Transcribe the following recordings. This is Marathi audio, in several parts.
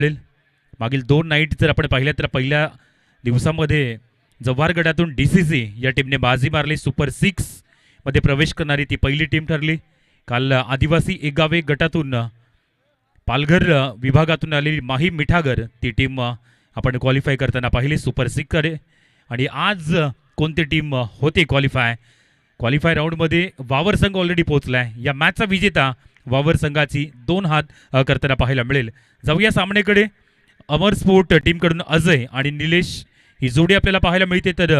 मिळेल. मागील 2 नाईट जर आपण पाहिल्या तर पहिल्या दिवसामध्ये जव्हार गटातून DCC या टीमने बाजी मारली. सुपर 6 मध्ये प्रवेश करणारी ती पहिली टीम ठरली. काल आदिवासी एगावे गटातून पालघर विभागातून आलेली माही मिठागर ती टीम आपण क्वालिफाय करताना पाहिली सुपर 6 कडे. आणि आज कोणती टीम होते क्वालिफाय राऊंडमध्ये वावर संघ ऑलरेडी पोहोचलाय. या मॅचचा विजेता वावर संघाची 2 हात करताना पाहायला मिळेल. जाऊया सामनेकडे. अमर स्पोर्ट टीमकडून अजय आणि निलेश ही जोडी आपल्याला पाहायला मिळते. तर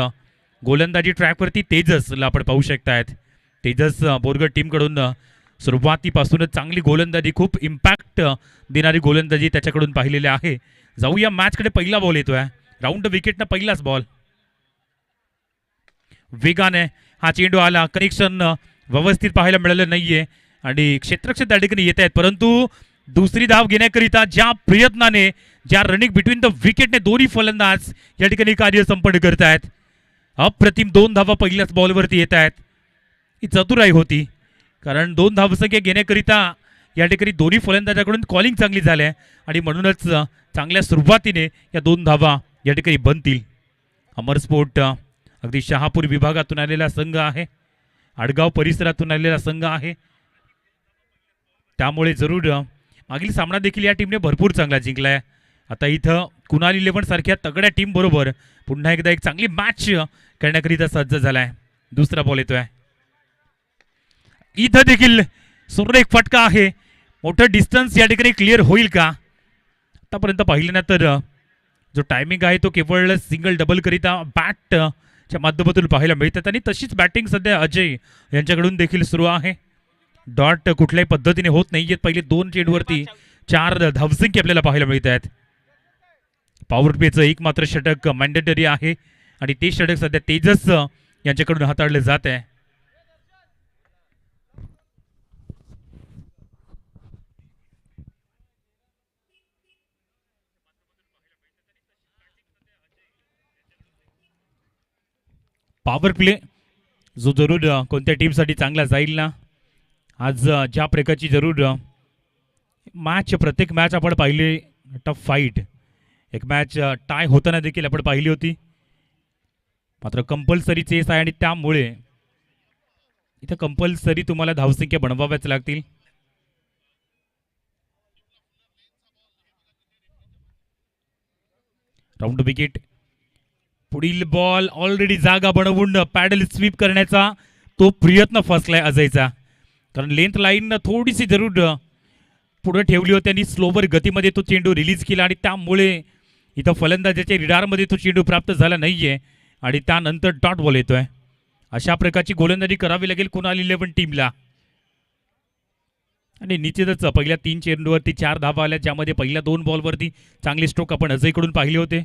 गोलंदाजी ट्रॅकवरती तेजसला आपण पाहू शकतायत. तेजस बोरगड टीमकडून सुरुवातीपासूनच चांगली गोलंदाजी, खूप इम्पॅक्ट देणारी गोलंदाजी त्याच्याकडून पाहिलेली आहे. जाऊया मॅचकडे. पहिला बॉल येतोय राऊंड विकेटनं, पहिलाच बॉल वेगाने हा चेंडू आला. कनेक्शन व्यवस्थित पाहायला मिळालं नाहीये आणि क्षेत्ररक्षक त्या ठिकाणी येत आहेत. परंतु दुसरी धाव घेण्याकरिता ज्या प्रयत्नाने, ज्या रनिंग बिटवीन द विकेटने दोन्ही फलंदाज या ठिकाणी कार्य संपन्न करत आहेत. अप्रतिम 2 धावा पहिल्याच बॉलवरती येत आहेत. ही चतुराई होती, कारण 2 धावसंख्या घेण्याकरिता या ठिकाणी दोन्ही फलंदाजाकडून कॉलिंग चांगली झाली आहे आणि म्हणूनच चांगल्या सुरुवातीने या 2 धावा या ठिकाणी बनतील. अमर स्पोर्ट अगदी शहापूर विभागातून आलेला संघ आहे, आडगाव परिसरातून आलेला संघ आहे. त्यामुळे जरूर मागील सामना देखील या टीमने भरपूर चांगला जिंकलाय. आता इथं कुणाल 11 सारख्या तगड्या टीम बरोबर पुन्हा एकदा एक चांगली मॅच करण्याकरिता सज्ज झालाय. दुसरा बॉल येतोय. इथं देखील सुरेख फटका आहे. मोठं डिस्टन्स या ठिकाणी क्लिअर होईल का? आतापर्यंत पाहिलं ना तर जो टायमिंग आहे तो केवळ सिंगल डबल करिता बॅटच्या माध्यमातून पाहायला मिळतात आणि तशीच बॅटिंग सध्या अजय यांच्याकडून देखील सुरू आहे. डॉट कुठल्याही पद्धतीने होत नाहीयेत. पहिले 2 चेंडूवरती 4 धावसंख्या आपल्याला पाहायला मिळत आहेत. पॉवर प्लेचं एक मात्र षटक मॅन्डेटरी आहे आणि ते षटक सध्या तेजस यांच्याकडून हाताळलं जात आहे. पॉवर प्ले जो जरूर कोणत्या टीमसाठी चांगला जाईल ना. आज ज्या प्रकारची जरूर मॅच, प्रत्येक मॅच आपण पाहिली टफ फाईट. एक मॅच टाय होताना देखील आपण पाहिली होती. मात्र कंपल्सरी चेस आहे आणि त्यामुळे इथं कंपल्सरी तुम्हाला धावसंख्या बनवाव्याच लागतील. Round wicket. पुढील बॉल ऑलरेडी जागा बनवून पॅडल स्वीप करण्याचा तो प्रयत्न फसलाय अजयचा, कारण लेंथ लाईन थोडीशी जरूर पुढे ठेवली होती आणि स्लोवर गतीमध्ये तो चेंडू रिलीज केला आणि त्यामुळे इथं फलंदाजाच्या रिडारमध्ये तो चेंडू प्राप्त झाला नाहीये आणि त्यानंतर डॉट बॉल येतोय. अशा प्रकारची गोलंदाजी करावी लागेल कुणाल 11 टीमला. आणि निश्चितच पहिल्या 3 चेंडूवरती 4 धावा आल्या, ज्यामध्ये पहिल्या 2 बॉलवरती चांगले स्ट्रोक आपण अजयकडून पाहिले होते.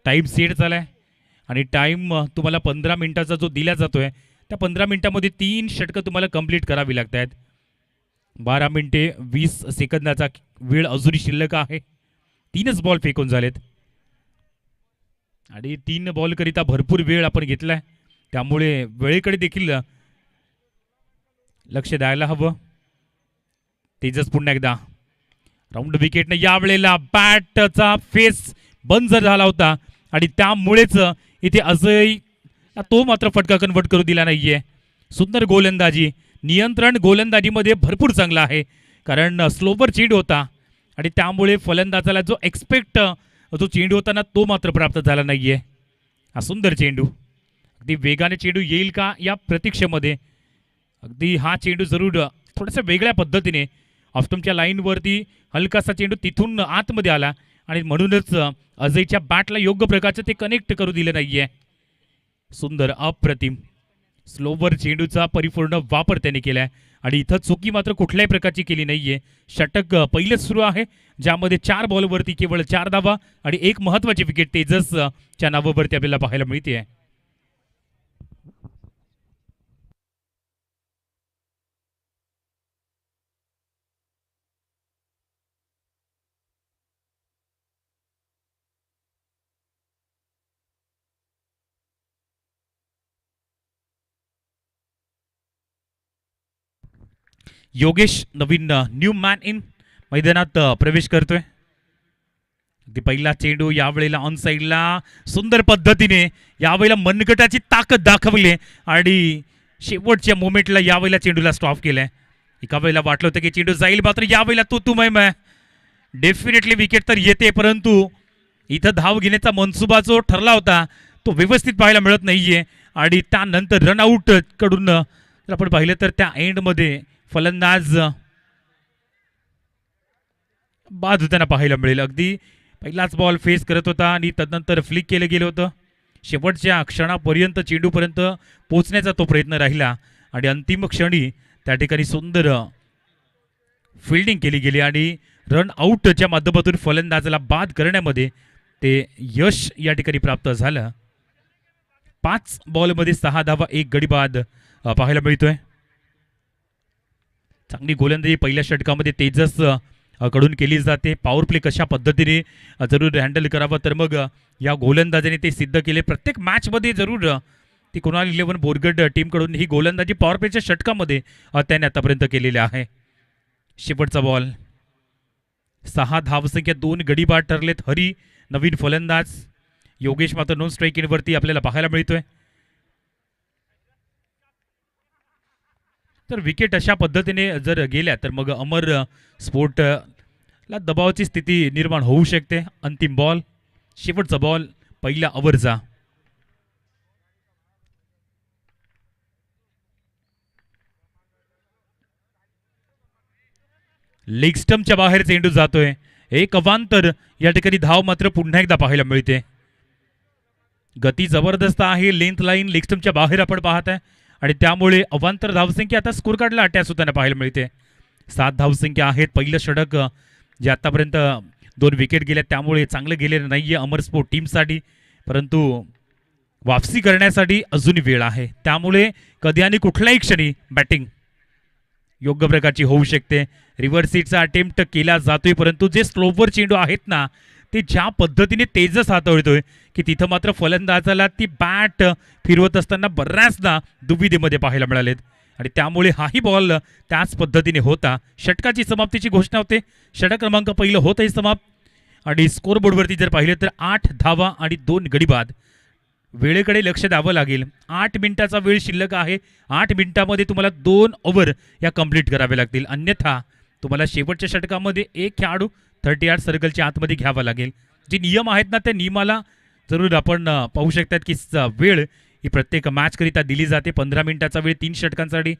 टाईम सेट झालाय आणि टाईम तुम्हाला 15 मिनिटाचा जो दिला जातोय त्या 15 मिनिटामध्ये 3 षटकं तुम्हाला कंप्लीट करावी लागत आहेत. 12 मिनिटे 20 सेकंदाचा वेळ अजूनही शिल्लक आहे. 3च बॉल फेकून झालेत आणि 3 बॉल करिता भरपूर वेळ आपण घेतलाय, त्यामुळे वेळेकडे देखील लक्ष द्यायला हवं. तेजस पुन्हा एकदा राऊंड विकेटने यावेळेला बॅटचा फेस बंद झाला होता आणि त्यामुळेच इथे अजय तो मात्र फटका कन्वर्ट करू दिला नाहीये. सुंदर गोलंदाजी, नियंत्रण गोलंदाजीमध्ये भरपूर चांगला आहे, कारण स्लोवर चेंडू होता आणि त्यामुळे फलंदाजाला जो एक्सपेक्ट जो चेंडू होता ना तो मात्र प्राप्त झाला नाहीये. हा सुंदर चेंडू, अगदी वेगाने चेंडू येईल का या प्रतीक्षेमध्ये. अगदी हा चेंडू जरूर थोड्याशा वेगळ्या पद्धतीने ऑफस्टंपच्या लाईनवरती हलकासा चेंडू तिथून आतमध्ये आला आणि म्हणूनच अजयच्या बॅटला योग्य प्रकारचं ते कनेक्ट करू दिलं नाहीये. सुंदर, अप्रतिम स्लोवर चेंडूचा परिपूर्ण वापर त्याने केलाय आणि इथं चुकी मात्र कुठल्याही प्रकारची केली नाहीये. षटक पहिलेच सुरू आहे, ज्यामध्ये 4 बॉलवरती केवळ 4 धावा आणि एक महत्त्वाची विकेट तेजसच्या नावावरती आपल्याला पाहायला मिळते. योगेश नवीन न्यू मॅन इन मैदानात प्रवेश करतोय. ती पहिला चेंडू यावेळेला ऑन साईडला सुंदर पद्धतीने यावेळेला मनगटाची ताकद दाखवली आणि शेवटच्या मोमेंटला यावेळेला चेंडूला स्टॉप केलंय. एका वेळेला वाटलं होतं की चेंडू जाईल, मात्र यावेळेला तू मैं डेफिनेटली विकेट तर येते, परंतु इथं धाव घेण्याचा मनसुबा जो ठरला होता तो व्यवस्थित पाहायला मिळत नाहीये. आणि त्यानंतर रनआउट कडून जर आपण पाहिलं तर त्या एंडमध्ये फलंदाज बाद होताना पाहायला मिळेल. अगदी पहिलाच बॉल फेस करत होता आणि तदनंतर फ्लिक केलं गेलं होतं. शेवटच्या क्षणापर्यंत चेंडूपर्यंत पोहोचण्याचा तो प्रयत्न राहिला आणि अंतिम क्षणी त्या ठिकाणी सुंदर फिल्डिंग केली गेली आणि रन आउटच्या माध्यमातून फलंदाजाला बाद करण्यामध्ये ते यश या ठिकाणी प्राप्त झालं. 5 बॉलमध्ये 6 धावा, 1 गडी बाद पाहायला मिळतोय. चांगली गोलंदाजी पहिल्या षटकामध्ये तेजस कडून केली जाते. पॉवर प्ले कशा पद्धतीने जरूर हँडल करावं, तर मग या गोलंदाजाने ते सिद्ध केले. प्रत्येक मॅचमध्ये जरूर ती कुणाल 11 बोरगड टीमकडून ही गोलंदाजी पॉवर प्लेच्या षटकामध्ये त्याने आतापर्यंत केलेली आहे. शेवटचा बॉल, 6 धावसंख्या, 2 गडी बाद ठरलेत. हरी नवीन फलंदाज, योगेश मात्र नॉन स्ट्राईक इनवरती आपल्याला पाहायला मिळतोय. तर विकेट अशा पद्धतीने जर गेल्या तर मग अमर स्पोर्टला दबावाची स्थिती निर्माण होऊ शकते. अंतिम बॉल, शेवटचा बॉल पहिल्या ओव्हरचा. लेग स्टंपच्या बाहेर चेंडू जातोय. एक अवांतर या ठिकाणी धाव मात्र पुन्हा एकदा पाहायला मिळते. गती जबरदस्त आहे. लेंथ लाईन लेग स्टंपच्या बाहेर आपण पाहत आहे आणि त्यामुळे अवांतर धावसंख्या आता स्कोर कार्डला अटॅच होताना पाहायला मिळते. 7 धावसंख्या आहेत. पहिलं षटक जे आतापर्यंत 2 विकेट गेल्या त्यामुळे चांगलं गेलेलं नाहीये अमर स्पोर्ट टीमसाठी, परंतु वापसी करण्यासाठी अजूनही वेळ आहे. त्यामुळे कधी आणि कुठल्याही क्षणी बॅटिंग योग्य प्रकारची होऊ शकते. रिव्हर्स सीटचा अटेम्प्ट केला जातोय, परंतु जे स्लोवर चेंडू आहेत ना ते ज्या पद्धतीने तेजस हाताळतोय की तिथं मात्र फलंदाजाला ती बॅट फिरवत असताना बऱ्याचदा दुविधेमध्ये पाहायला मिळालेत आणि त्यामुळे हाही बॉल त्याच पद्धतीने होता. षटकाची समाप्तीची घोषणा होते. षटक क्रमांक पहिलं होतही समाप्त आणि स्कोरबोर्डवरती जर पाहिलं तर 8 धावा आणि 2 गडी बाद. वेळेकडे लक्ष द्यावं लागेल. 8 मिनिटाचा वेळ शिल्लक आहे. 8 मिनिटामध्ये तुम्हाला 2 ओव्हर या कंप्लीट करावे लागतील, अन्यथा तुम्हाला शेवटच्या षटकामध्ये एक खेळाडू 38 सर्कलच्या आतमध्ये घ्यावा लागेल. जे नियम आहेत ना त्या नियमाला जरूर आपण पाहू शकतात की वेळ ही प्रत्येक मॅचकरिता दिली जाते. 15 मिनिटाचा वेळ 3 षटकांसाठी,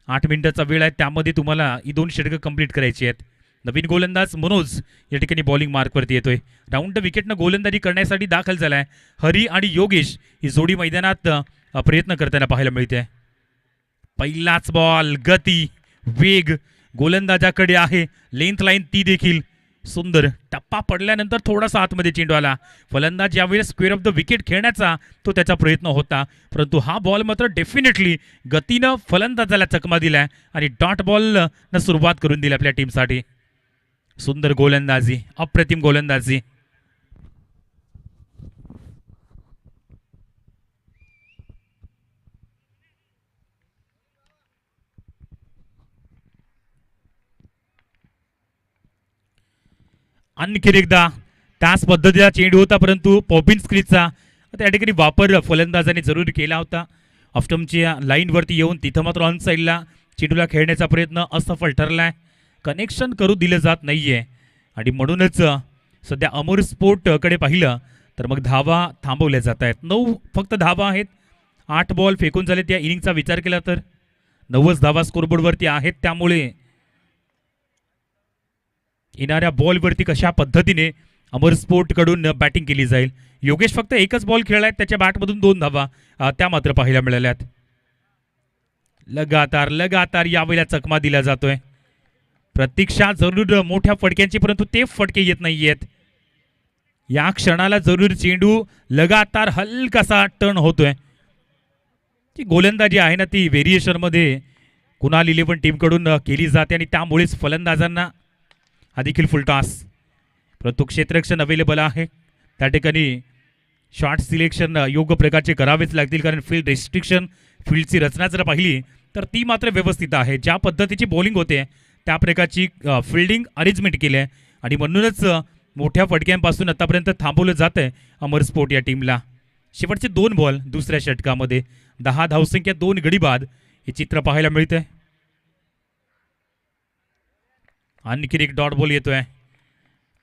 8 मिनिटाचा वेळ आहे, त्यामध्ये तुम्हाला ही 2 षटकं कंप्लीट करायची आहेत. नवीन गोलंदाज मनोज या ठिकाणी बॉलिंग मार्कवरती येतोय. राऊंड विकेटनं गोलंदाजी करण्यासाठी दाखल झालाय. हरी आणि योगेश ही जोडी मैदानात प्रयत्न करताना पाहायला मिळते. पहिलाच बॉल, गती, वेग गोलंदाजाकडे आहे. लेंथ लाईन ती देखील सुंदर. टप्पा पडल्यानंतर थोडासा आतमध्ये चेंडू आला. फलंदाज यावेळेस स्क्वेअर ऑफ द विकेट खेळण्याचा तो त्याचा प्रयत्न होता, परंतु हा बॉल मात्र डेफिनेटली गतीनं फलंदाजाला चकमा दिलाय आणि डॉट बॉलनं सुरुवात करून दिली आपल्या टीमसाठी. सुंदर गोलंदाजी, अप्रतिम गोलंदाजी. आणखी एकदा त्याच पद्धतीचा चेंडू होता, परंतु पॉपिन स्क्रीजचा त्या ठिकाणी वापर फलंदाजाने जरूर केला होता. ऑफस्टंपच्या लाईनवरती येऊन तिथं मात्र ऑन साईडला चेंडूला खेळण्याचा प्रयत्न असफल ठरलाय. कनेक्शन करू दिलं जात नाहीये आणि म्हणूनच सध्या अमर स्पोर्टकडे पाहिलं तर मग धावा थांबवल्या जात आहेत. 9 फक्त धावा आहेत. 8 बॉल फेकून झालेत. या इनिंगचा विचार केला तर 9 धावा स्कोरबोर्डवरती आहेत. त्यामुळे येणाऱ्या बॉलवरती कशा पद्धतीने अमर स्पोर्टकडून बॅटिंग केली जाईल. योगेश फक्त एकच बॉल खेळलाय, त्याच्या बॅटमधून 2 धावा त्या मात्र पाहायला मिळाल्यात. लगातार यावेळेला चकमा दिला जातोय. प्रतीक्षा जरूर मोठ्या फटक्यांची, परंतु ते फटके येत नाहीयेत. या क्षणाला जरूर चेंडू लगातार हलकासा टर्न होतोय. ती गोलंदाजी आहे ना ती व्हेरिएशनमध्ये कुणाल 11 टीमकडून केली जाते आणि त्यामुळेच फलंदाजांना हा देखील फुल टॉस, परंतु क्षेत्ररक्षण अवेलेबल आहे. त्या ठिकाणी शॉट सिलेक्शन योग्य प्रकारचे करावेच लागतील, कारण फील्ड रेस्ट्रिक्शन, फील्डची रचना जर पाहिली तर ती मात्र व्यवस्थित आहे. ज्या पद्धतीची बॉलिंग होते त्या प्रकारची फिल्डिंग अरेंजमेंट केली आहे आणि म्हणूनच मोठ्या फटक्यांपासून आतापर्यंत थांबवलं जात आहे अमर स्पोर्ट या टीमला. शेवटचे 2 बॉल दुसऱ्या षटकामध्ये 10 धावसंख्या 2 गडी बाद हे चित्र पाहायला मिळतंय. आणखीन एक डॉट बॉल येतोय.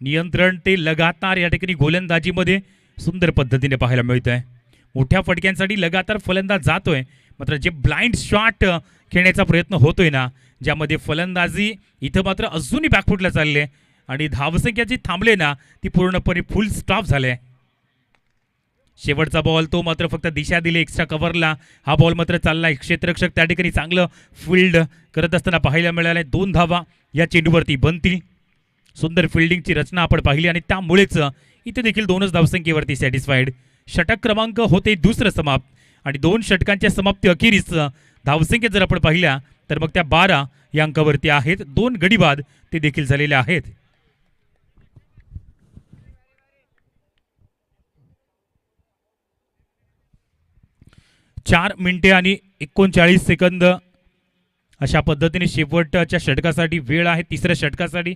नियंत्रण ते लगातार या ठिकाणी गोलंदाजीमध्ये सुंदर पद्धतीने पाहायला मिळतंय. मोठ्या फटक्यांसाठी लगातार फलंदाज जातोय, मात्र जे ब्लाइंड शॉट खेळण्याचा प्रयत्न होतोय ना, ज्यामध्ये फलंदाजी इथं मात्र अजूनही बॅकफुटला चालले आणि धावसंख्या जी थांबले ना ती पूर्णपणे फुल स्टॉप झाले. शेवटचा बॉल तो मात्र फक्त दिशा दिली एक्स्ट्रा कव्हरला. हा बॉल मात्र चाललाय. क्षेत्ररक्षक त्या ठिकाणी चांगलं फील्ड करत असताना पाहायला मिळालंय. 2 धावा या चेंडूवरती बनतील. सुंदर फिल्डिंगची रचना आपण पाहिली आणि त्यामुळेच इथे देखील 2च धावसंख्येवरती सॅटिस्फाईड. षटक क्रमांक होते दुसरं समाप्त आणि 2 षटकांच्या समाप्ती अखेरीस धावसंख्या जर आपण पाहिल्या तर मग त्या 12 या अंकावरती आहेत. 2 गडी बाद ते देखील झालेले आहेत. 4 मिनिटे आणि 39 सेकंद अशा पद्धतीने शेवटच्या षटकासाठी वेळ आहे. तिसऱ्या षटकासाठी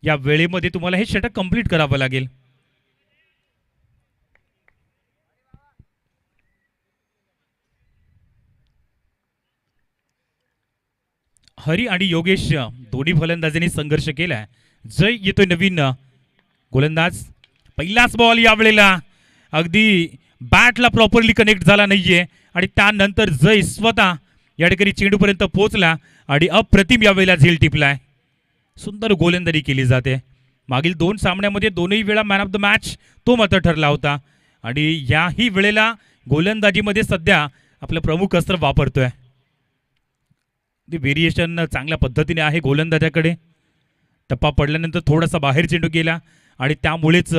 या वेळेमध्ये तुम्हाला हे षटक कंप्लीट करावं लागेल. हरी आणि योगेश दोन्ही फलंदाजांनी संघर्ष केलाय. जय येतोय नवीन गोलंदाज. पहिलाच बॉल यावेळेला अगदी बॅटला प्रॉपरली कनेक्ट झाला नाहीये आणि त्यानंतर जय स्वतः या ठिकाणी चेंडूपर्यंत पोहोचला आणि अप्रतिम यावेळेला झेल टिपलाय. सुंदर गोलंदाजी केली जाते. मागील 2 सामन्यामध्ये दोनही वेळा मॅन ऑफ द मॅच तो मात्र ठरला होता आणि याही वेळेला गोलंदाजीमध्ये सध्या आपलं प्रमुख अस्त्र वापरतोय. ते व्हेरिएशन चांगल्या पद्धतीने आहे गोलंदाजाकडे. टप्पा पडल्यानंतर थोडासा बाहेर चेंडू गेला आणि त्यामुळेच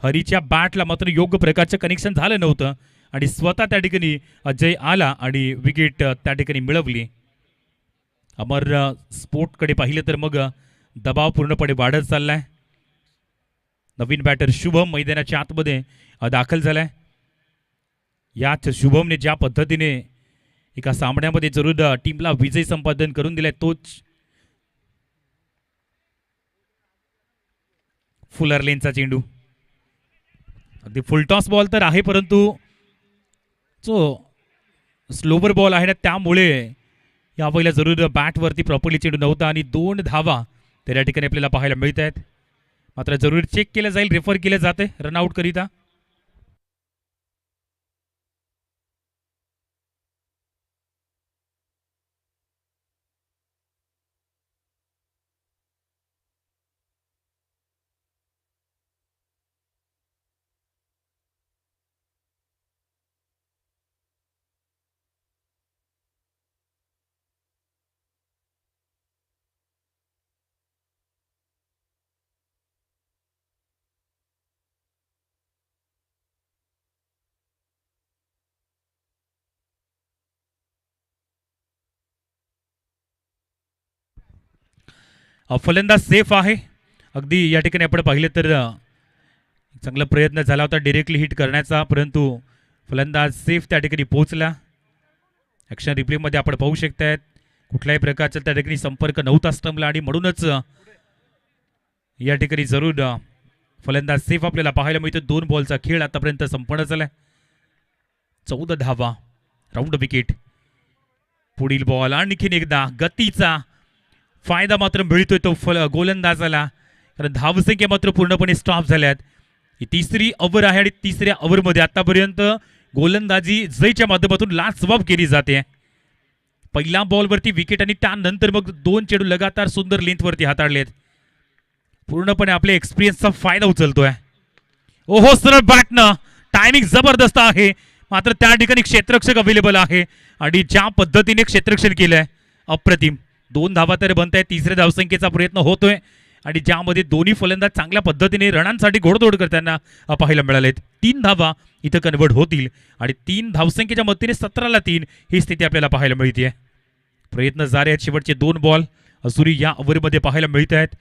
हरीच्या बॅटला मात्र योग्य प्रकारचं कनेक्शन झालं नव्हतं आणि स्वतः त्या ठिकाणी अजय आला आणि विकेट त्या ठिकाणी मिळवली. अमर स्पोर्टकडे पाहिलं तर मग दबाव पूर्णपणे वाढत चाललाय. नवीन बॅटर शुभम मैदानाच्या आतमध्ये दाखल झालाय. याच शुभमने ज्या पद्धतीने एका सामन्यामध्ये जरूर टीमला विजय संपादन करून दिलाय तोच फुलर लेनचा चेंडू. अगदी फुलटॉस बॉल तर आहे परंतु जो स्लोवर बॉल आहे ना त्यामुळे यावेळेला जरूर बॅटवरती प्रॉपरली चेंडू नव्हता आणि 2 धावा तर या ठिकाणी आपल्याला पाहायला मिळत आहेत. मात्र जरूर चेक केलं जाईल, रेफर केलं जाते रनआउट करिता. फलंदाज सेफ आहे. अगदी या ठिकाणी आपण पाहिलं तर चांगला प्रयत्न झाला होता डायरेक्टली हिट करण्याचा परंतु फलंदाज सेफ त्या ठिकाणी पोहोचला. ॲक्शन रिप्लेमध्ये आपण पाहू शकतायत कुठल्याही प्रकारचा त्या ठिकाणी संपर्क नव्हता स्टंपला आणि म्हणूनच या ठिकाणी जरूर फलंदाज सेफ आपल्याला पाहायला मिळतो. 2 बॉलचा खेळ आतापर्यंत संपन्न झालाय. 14 धावा, राऊंड विकेट. पुढील बॉल आणखीन एकदा गतीचा फायदा मात्र मिळतोय तो गोलंदाजाला कारण धावसंख्या मात्र पूर्णपणे स्टॉप झाल्यात. ही तिसरी ओव्हर आहे आणि तिसऱ्या ओव्हरमध्ये आतापर्यंत गोलंदाजी जयच्या माध्यमातून लाजवाब केली जाते. पहिल्या बॉलवरती विकेट आणि त्यानंतर मग 2 चेंडू लगातार सुंदर लेंथवरती हाताळलेत. पूर्णपणे आपल्या एक्सपिरियन्सचा फायदा उचलतोय. ओहो सरळ बॅटनं टायमिंग जबरदस्त आहे मात्र त्या ठिकाणी क्षेत्ररक्षक अवेलेबल आहे आणि ज्या पद्धतीने क्षेत्ररक्षण केलंय अप्रतिम. 2 धावा तर बनतायत. तिसऱ्या धावसंख्येचा प्रयत्न होतोय आणि ज्यामध्ये दोन्ही फलंदाज चांगल्या पद्धतीने रणांसाठी घोडदौड करताना पाहायला मिळालेत. 3 धावा इथं कन्वर्ट होतील आणि 3 धावसंख्येच्या मदतीने 17ला 3 ही स्थिती आपल्याला पाहायला मिळते. प्रयत्न जारी आहेत. शेवटचे 2 बॉल अजूनही या ओव्हरमध्ये पाहायला मिळत आहेत.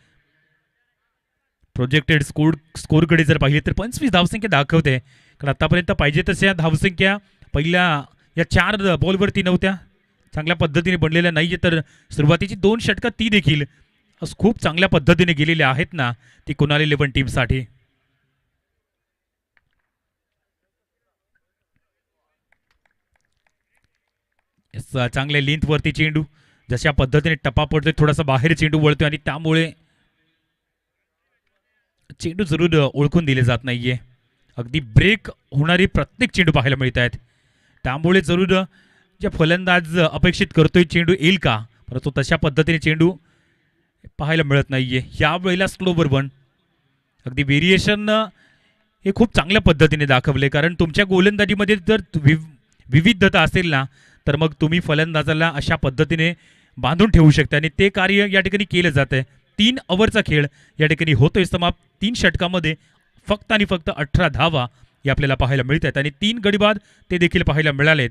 प्रोजेक्टेड स्कोरकडे जर पाहिले तर 25 धावसंख्या दाखवते कारण आतापर्यंत पाहिजे तशा धावसंख्या पहिल्या या 4 बॉलवरती नव्हत्या. चांगल्या पद्धतीने बनलेल्या नाहीये तर सुरुवातीची 2 षटकं ती देखील खूप चांगल्या पद्धतीने गेलेले आहेत ना ती कुणाल 11 टीमसाठी. चांगल्या लेंथवरती चेंडू, जशा पद्धतीने टप्पा पडतोय थोडासा बाहेर चेंडू वळतोय आणि त्यामुळे चेंडू जरूर ओळखून दिले जात नाहीये. अगदी ब्रेक होणारी प्रत्येक चेंडू पाहायला मिळत आहेत. त्यामुळे जरूर जे फलंदाज अपेक्षित करतोय चेंडू येईल का, परंतु तशा पद्धतीने चेंडू पाहायला मिळत नाहीये. यावेळेला स्लोवर वन, अगदी व्हेरिएशन हे खूप चांगल्या पद्धतीने दाखवले. कारण तुमच्या गोलंदाजीमध्ये जर विविधता असेल ना तर मग तुम्ही फलंदाजाला अशा पद्धतीने बांधून ठेवू शकता आणि ते कार्य या ठिकाणी केलं जात आहे. 3 ओव्हरचा खेळ या ठिकाणी होतोय समाप्त. 3 षटकामध्ये फक्त आणि फक्त 18 धावा या आपल्याला पाहायला मिळत आहेत आणि 3 गडी बाद ते देखील पाहायला मिळालेत.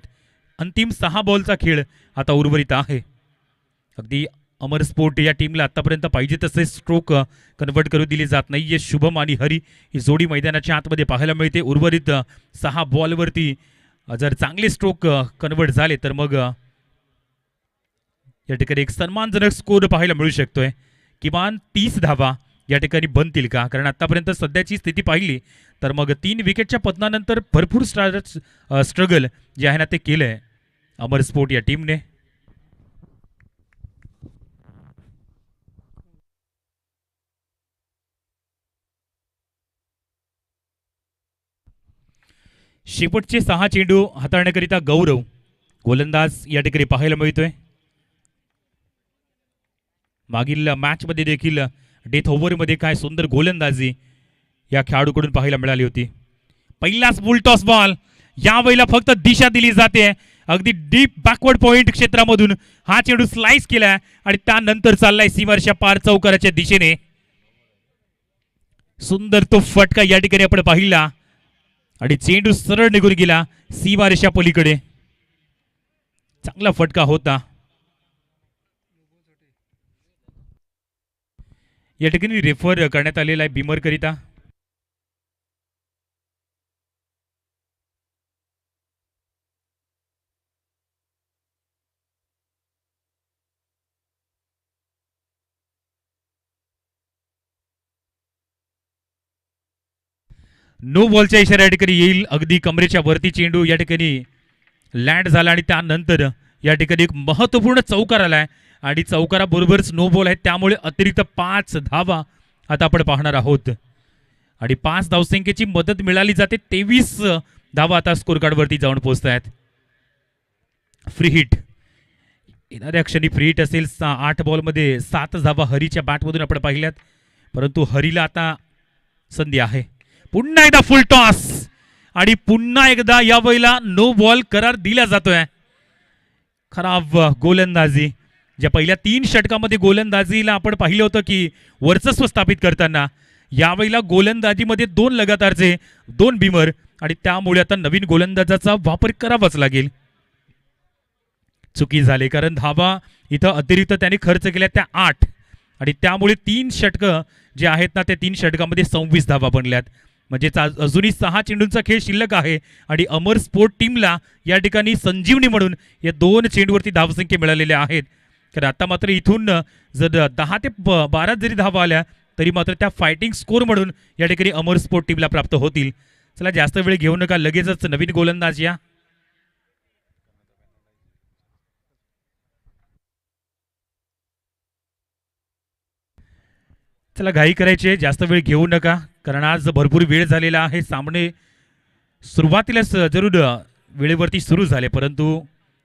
अंतिम 6 बॉलचा खेळ आता उर्वरित आहे. अगदी अमर स्पोर्ट या टीमला आतापर्यंत पाहिजे तसे स्ट्रोक कन्वर्ट करू दिले जात नाहीये. शुभम आणि हरी ही जोडी मैदानाच्या आतमध्ये पाहायला मिळते. उर्वरित 6 बॉलवरती जर चांगले स्ट्रोक कन्वर्ट झाले तर मग या ठिकाणी एक सन्मानजनक स्कोर पाहायला मिळू शकतोय. किमान 30 धावा या ठिकाणी बनतील का, कारण आतापर्यंत सध्याची स्थिती पाहिली तर मग 3 विकेटच्या पतनानंतर भरपूर स्ट्रगल जे आहे ना ते केलंय अमर स्पोर्ट या टीमने. शेवटचे 6 चेंडू हाताळण्याकरिता गौरव गोलंदाज या ठिकाणी पाहायला मिळतोय. मागील मॅचमध्ये देखील डेथ ओव्हरमध्ये काय सुंदर गोलंदाजी या खेळाडूकडून पाहायला मिळाली होती. पहिलाच फुल टॉस बॉल, यावेळेला फक्त दिशा दिली जाते. अगदी डीप बॅकवर्ड पॉइंट क्षेत्रामधून हा चेंडू स्लाइस केलाय आणि त्यानंतर चाललाय सीमारच्या पार चौकाराच्या दिशेने. सुंदर तो फटका या ठिकाणी आपण पाहिला आणि चेंडू सरळ निघून गेला सीमारेषा पलीकडे. चांगला फटका होता. या ठिकाणी रेफर करण्यात आलेला आहे बिमर करिता. नो बॉलच्या इशारा या ठिकाणी येईल. अगदी कमरेच्या वरती चेंडू या ठिकाणी लँड झाला आणि त्यानंतर या ठिकाणी एक महत्वपूर्ण चौकार आलाय आणि चौकाराबरोबरच नो बॉल आहे. त्यामुळे अतिरिक्त 5 धावा आता आपण पाहणार आहोत आणि 5 धावसंख्येची मदत मिळाली जाते. 23 धावा आता स्कोर कार्डवरती जाऊन पोहोचत आहेत. फ्री हिट येणाऱ्या क्षणी फ्री हिट असेल. 8 बॉलमध्ये 7 धावा हरीच्या बॅटमधून आपण पाहिल्यात, परंतु हरीला आता संधी आहे. पुन्हा एकदा फुल टॉस आणि पुन्हा एकदा यावेळेला नो बॉल करार दिला जातोय. खराब गोलंदाजी, ज्या पहिल्या 3 षटकामध्ये गोलंदाजीला आपण पाहिलं होतं की वर्चस्व स्थापित करताना, यावेळेला गोलंदाजीमध्ये 2 लगातारचे 2 बिमर आणि त्यामुळे आता नवीन गोलंदाजाचा वापर करावाच लागेल. चुकी झाली कारण धावा इथं अतिरिक्त त्याने खर्च केल्या त्या 8 आणि त्यामुळे 3 षटकं जे आहेत ना त्या 3 षटकामध्ये 26 धावा बनल्यात. म्हणजे अजूनही 6 चेंडूंचा खेळ शिल्लक आहे आणि अमर स्पोर्ट टीमला या ठिकाणी संजीवनी म्हणून या 2 चेंडूवरती धावसंख्या मिळालेल्या आहेत. कारण आता मात्र इथून जर 10 ते 12 जरी धावा आल्या तरी मात्र त्या फायटिंग स्कोर म्हणून या ठिकाणी अमर स्पोर्ट टीमला प्राप्त होतील. चला जास्त वेळ घेऊ नका, लगेचच नवीन गोलंदाज या. चला घाई करायची आहे, जास्त वेळ घेऊ नका कारण आज भरपूर वेळ झालेला आहे. सामने सुरुवातीलाच जरूर वेळेवरती सुरू झाले, परंतु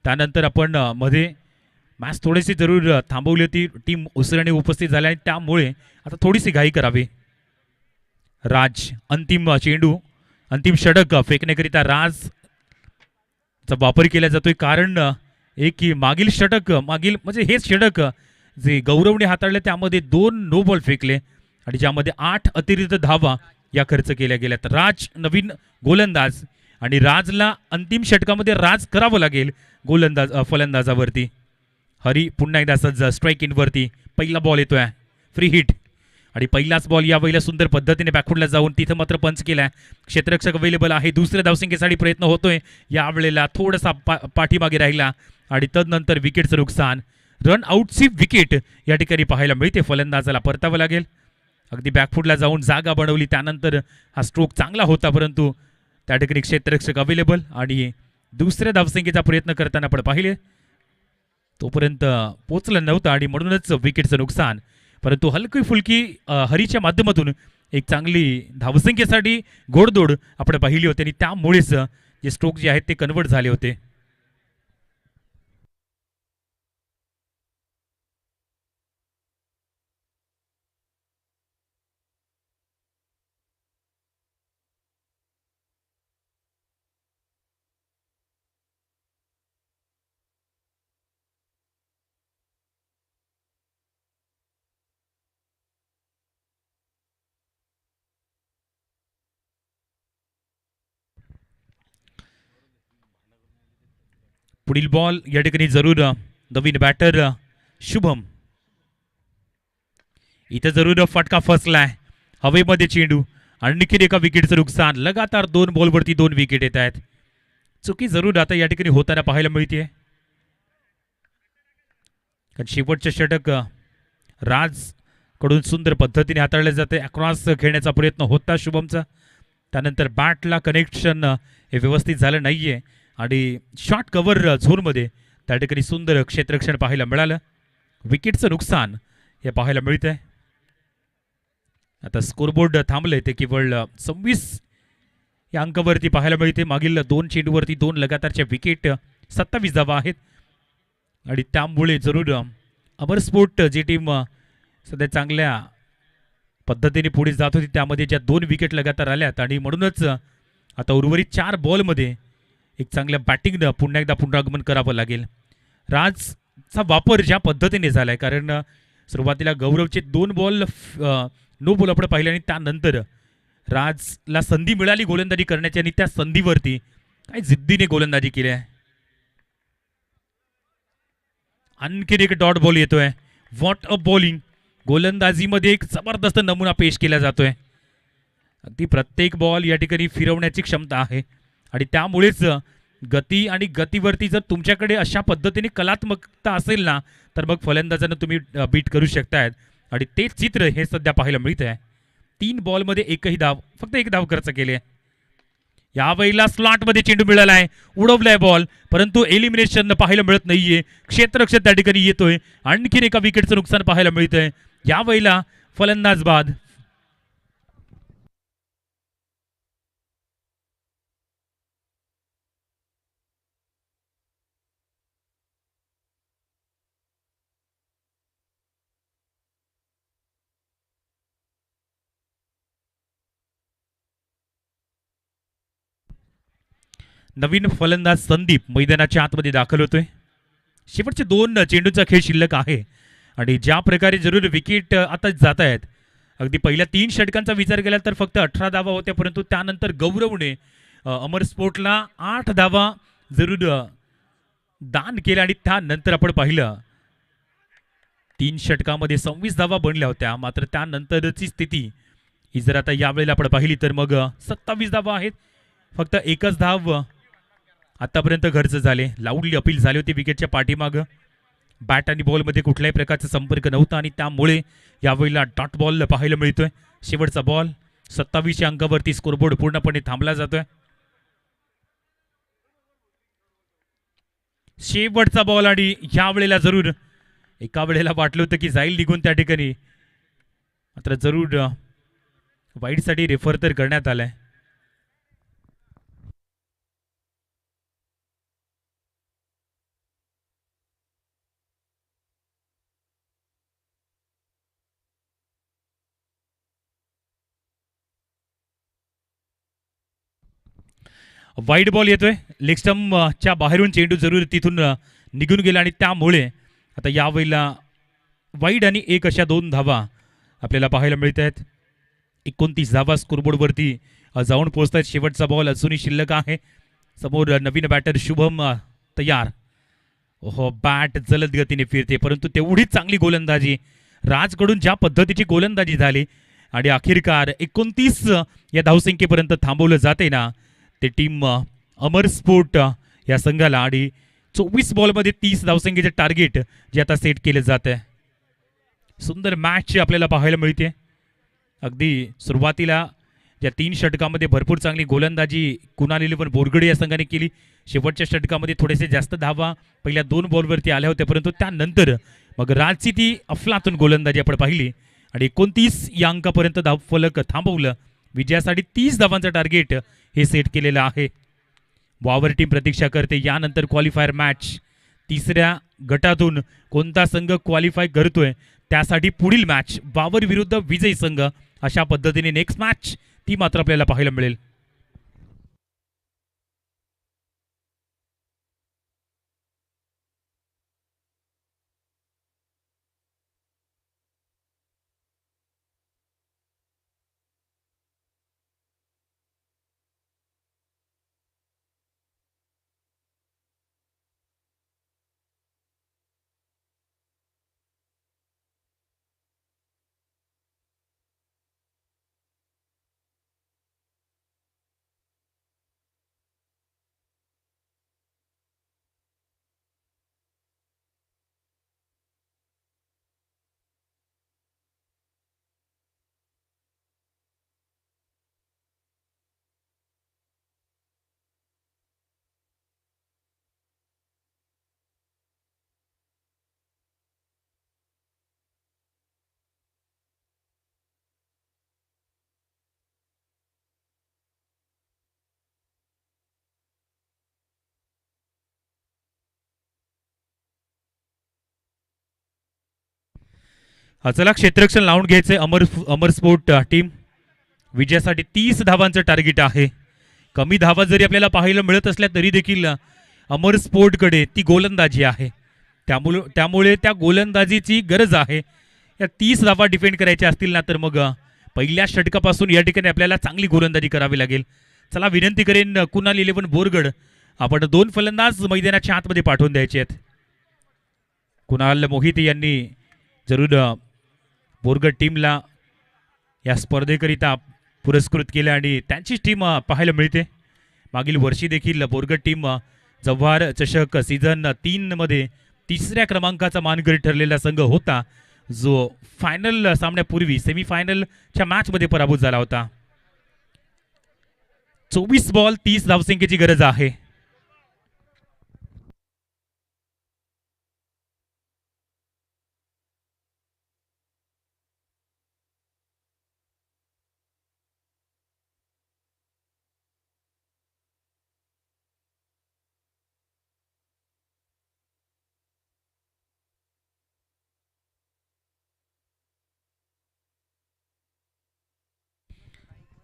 त्यानंतर आपण मध्ये मॅच थोडीशी जरूर थांबवली होती. टीम उसरणे उपस्थित झाल्या आणि त्यामुळे आता थोडीशी घाई करावी. राज अंतिम चेंडू, अंतिम षटक फेकण्याकरिता राजचा वापर केला जातोय. कारण एक की मागील षटक म्हणजे हेच षटक जे गौरवने हाताळले त्यामध्ये 2 नो बॉल फेकले आणि ज्यामध्ये 8 अतिरिक्त धावा या खर्च केल्या गेल्यात. राज नवीन गोलंदाज आणि राजला अंतिम षटकामध्ये राज करावं लागेल फलंदाजावरती. हरी पुन्हा एकदा सज्ज स्ट्राईक इनवरती. पहिला बॉल येतोय, फ्री हिट आणि पहिलाच बॉल यावेळेला सुंदर पद्धतीने बॅकफुटला जाऊन तिथं मात्र पंच केलाय. क्षेत्ररक्षक अवेलेबल आहे. दुसऱ्या धावसंख्येसाठी प्रयत्न होतोय. यावेळेला थोडासा पाठीमागे राहिला आणि तदनंतर विकेटचं नुकसान. रन आउटची विकेट या ठिकाणी पाहायला मिळते. फलंदाजाला परतावं लागेल. अगदी बॅकफुटला जाऊन जागा बनवली, त्यानंतर हा स्ट्रोक चांगला होता, परंतु त्या ठिकाणी क्षेत्ररक्षक अवेलेबल आणि दुसऱ्या धावसंख्येचा प्रयत्न करताना आपण पाहिले तोपर्यंत पोचलं नव्हतं आणि म्हणूनच विकेटचं नुकसान. परंतु हलकी फुलकी हरीच्या माध्यमातून एक चांगली धावसंख्येसाठी घोडदौड आपण पाहिली होती आणि त्यामुळेच जे स्ट्रोक जे आहेत ते कन्वर्ट झाले होते. पुढील बॉल या ठिकाणी जरूर नवीन बॅटर शुभम. इथं जरूर फटका फसलाय. हवेमध्ये चेंडू, आणखीन एका विकेटचं नुकसान. लगातार 2 बॉलवरती 2 विकेट येत आहेत. चुकी जरूर आता या ठिकाणी होताना पाहायला मिळते. कारण शेवटचे षटक राज कडून सुंदर पद्धतीने हाताळले जाते. अक्रॉस खेळण्याचा प्रयत्न होता शुभमचा, त्यानंतर बॅटला कनेक्शन हे व्यवस्थित झालं नाहीये आणि शॉर्ट कव्हर झोनमध्ये त्या ठिकाणी सुंदर क्षेत्ररक्षण पाहायला मिळालं. विकेटचं नुकसान हे पाहायला मिळत आहे. आता स्कोरबोर्ड थांबले ते केवळ 26 या अंकावरती पाहायला मिळते. मागील 2 चेंडूवरती 2 लगातारच्या विकेट, 27 धावा आहेत आणि त्यामुळे जरूर अमरस्पोर्ट जी टीम सध्या चांगल्या पद्धतीने पुढे जात होती त्यामध्ये ज्या 2 विकेट लगातार आल्यात आणि म्हणूनच आता उर्वरित 4 बॉलमध्ये एक चांगल्या बॅटिंगनं पुन्हा एकदा पुनरागमन करावं लागेल. राजचा वापर ज्या पद्धतीने झालाय, कारण सुरुवातीला गौरवचे 2 बॉल नो बॉल आपण पाहिले आणि त्यानंतर राजला संधी मिळाली गोलंदाजी करण्याची आणि त्या संधीवरती काय जिद्दीने गोलंदाजी केली आहे. आणखीन एक डॉट बॉल येतोय. What a bowling. गोलंदाजीमध्ये एक जबरदस्त नमुना पेश केला जातोय. अगदी प्रत्येक बॉल या ठिकाणी फिरवण्याची क्षमता आहे आणि त्यामुळेच गती आणि गतीवरती जर तुमच्याकडे अशा पद्धतीने कलात्मकता असेल ना, तर मग फलंदाजांना तुम्ही बीट करू शकतायत आणि ते चित्र हे सध्या पाहायला मिळत आहे. 3 बॉलमध्ये एकही धाव, फक्त 1 धाव खर्च केली आहे. यावेळेला स्लॉटमध्ये चेंडू मिळाला आहे, उडवलाय बॉल, परंतु एलिमिनेशन पाहायला मिळत नाहीये. क्षेत्ररक्षक त्या ठिकाणी येतोय. आणखीन एका विकेटचं नुकसान पाहायला मिळतंय. यावेळेला फलंदाज बाद. नवीन फलंदाज संदीप मैदानाच्या आतमध्ये दाखल होतोय. शेवटचे 2 चेंडूचा खेळ शिल्लक आहे आणि ज्या प्रकारे जरूर विकेट आता जात आहेत, अगदी पहिल्या 3 षटकांचा विचार केला तर फक्त 18 धावा होत्या, परंतु त्यानंतर गौरवने अमरस्पोर्टला 8 धावा जरूर दान केल्या आणि त्यानंतर आपण पाहिलं 3 षटकामध्ये 26 धावा बनल्या होत्या. मात्र त्यानंतरची स्थिती ही जर आता यावेळेला आपण पाहिली तर मग 27 धावा आहेत. फक्त एकच धाव आतापर्यंत खर्च झाले. लाऊडली अपील झाली होती विकेटच्या पाठीमागं. बॅट आणि बॉलमध्ये कुठल्याही प्रकारचा संपर्क नव्हता आणि त्यामुळे यावेळेला डॉट बॉल पाहायला मिळतोय. शेवटचा बॉल 27 अंकावरती स्कोरबोर्ड पूर्णपणे थांबला जातोय. शेवटचा बॉल आणि यावेळेला जरूर एका वेळेला वाटलं होतं की जाईल निघून त्या ठिकाणी, मात्र जरूर वाईडसाठी रेफर तर करण्यात आलाय. वाईड बॉल येतोय. लेग स्टंपच्या बाहेरून चेंडू जरूर तिथून निघून गेला आणि त्यामुळे आता यावेळेला वाईड आणि 1 अशा 2 धावा आपल्याला पाहायला मिळत आहेत. 29 धावा स्कोरबोर्डवरती जाऊन पोहोचत आहेत. शेवटचा बॉल अजूनही शिल्लक आहे. समोर नवीन बॅटर शुभम तयार. ओहो, बॅट जलद गतीने फिरते, परंतु तेवढीच चांगली गोलंदाजी राजकडून ज्या पद्धतीची गोलंदाजी झाली आणि अखेरकार 29 या धावसंख्येपर्यंत थांबवलं जाते ना, ते टीम अमरस्पोर्ट या संघाला आणि 24 बॉलमध्ये 30 धावसंख्येचे टार्गेट जे आता सेट केले जात आहे. सुंदर मॅच आपल्याला पाहायला मिळते. अगदी सुरुवातीला या 3 षटकामध्ये भरपूर चांगली गोलंदाजी कुणाल इलेव्हन बोरगड या संघाने केली. शेवटच्या षटकामध्ये थोडेसे जास्त धावा पहिल्या 2 बॉलवरती आल्या होत्या, परंतु त्यानंतर मग राजची ती अफलातून गोलंदाजी आपण पाहिली आणि 29 या अंकापर्यंत धावफलक थांबवलं. विजयासाठी 30 धावांचं टार्गेट हे सेट केलेलं आहे. वावर टीम प्रतीक्षा करते यानंतर क्वालिफायर मॅच. तिसऱ्या गटातून कोणता संघ क्वालिफाय करतोय त्यासाठी पुढील मॅच वावर विरुद्ध विजयी संघ अशा पद्धतीने नेक्स्ट मॅच ती मात्र आपल्याला पाहायला मिळेल. चला क्षेत्ररक्षण लावून घ्यायचे. अमर स्पोर्ट टीम विजयासाठी 30 धावांचं टार्गेट आहे. कमी धावा जरी आपल्याला पाहायला मिळत असल्या तरी देखील अमर स्पोर्टकडे ती गोलंदाजी आहे. त्यामुळे त्या गोलंदाजीची गरज आहे. या 30 धावा डिफेंड करायच्या असतील ना तर मग पहिल्या षटकापासून या ठिकाणी आपल्याला चांगली गोलंदाजी करावी लागेल. चला विनंती करेन कुणाल इलेव्हन बोरगड आपण 2 फलंदाज मैदानाच्या आतमध्ये पाठवून द्यायचे आहेत. कुणाल मोहिते यांनी जरूर बोरगड टीमला या स्पर्धेकरिता पुरस्कृत केले आणि त्यांची टीम पाहायला मिळते. मागील वर्षी देखील बोरगड टीम जव्हार चषक सीझन 3 मध्ये 3ऱ्या क्रमांकाचा मानकरी ठरलेला संघ होता, जो फायनल सामन्यापूर्वी सेमीफायनलच्या मॅचमध्ये पराभूत झाला होता. 24 बॉल 30 धावसंख्येची गरज आहे.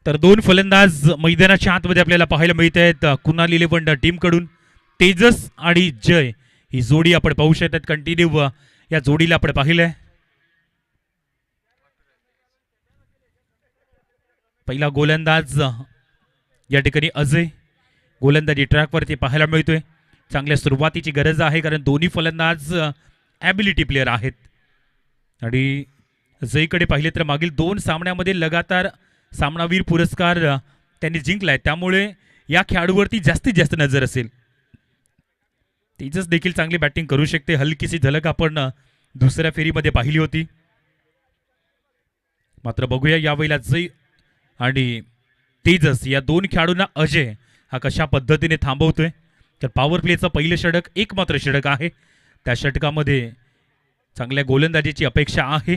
तर 2 फलंदाज मैदानाच्या आतमध्ये आपल्याला पाहायला मिळत आहेत. कुणाल इलेव्हन टीमकडून तेजस आणि जय ही जोडी आपण पाहू शकतात. कंटिन्यू या जोडीला आपण पाहिलंय. पहिला गोलंदाज या ठिकाणी अजय गोलंदाजी ट्रॅकवरती पाहायला मिळतोय. चांगल्या सुरुवातीची गरज आहे कारण दोन्ही फलंदाज ॲबिलिटी प्लेयर आहेत आणि जयकडे पाहिले तर मागील 2 सामन्यामध्ये लगातार सामनावीर पुरस्कार त्यांनी जिंकलाय, त्यामुळे या खेळाडूवरती जास्तीत जास्त नजर असेल. तेजस देखील चांगली बॅटिंग करू शकते. हलकीशी झलक आपण दुसऱ्या फेरीमध्ये पाहिली होती. मात्र बघूया यावेळेला जय आणि तेजस या 2 खेळाडूंना अजय हा कशा पद्धतीने थांबवतोय. तर पॉवर प्लेचं पहिलं षटक एकमात्र षटक आहे. त्या षटकामध्ये चांगल्या गोलंदाजीची अपेक्षा आहे.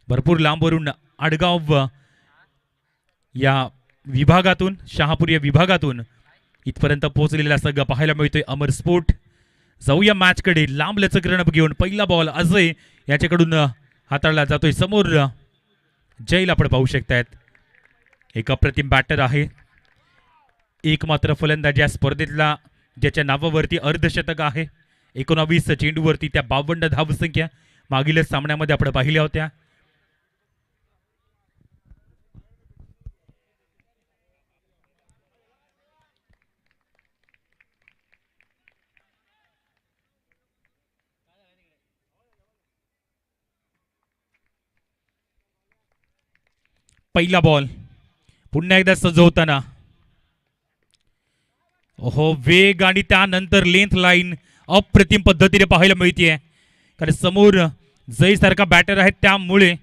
भरपूर लांबवरून आडगाव या विभागातून, शहापूर या विभागातून इथपर्यंत पोहोचलेला संघ पाहायला मिळतोय अमर स्पोर्ट. जाऊया मॅचकडे. लांब लचक घेऊन पहिला बॉल अजय याच्याकडून हाताळला जातोय. समोर जयला आपण पाहू शकतायत. एक अप्रतिम बॅटर आहे. एकमात्र फलंदाज या स्पर्धेतला ज्याच्या नावावरती अर्धशतक आहे. 19 चेंडूवरती त्या 52 धावसंख्या मागीलच सामन्यामध्ये आपण पाहिल्या होत्या. पहिला बॉल पुन्हा एकदा सजवताना ओहो वेग आणि त्यानंतर लेंथ लाईन अप्रतिम पद्धतीने पाहायला मिळते. कारण समोर जय सारखा बॅटर आहे त्यामुळे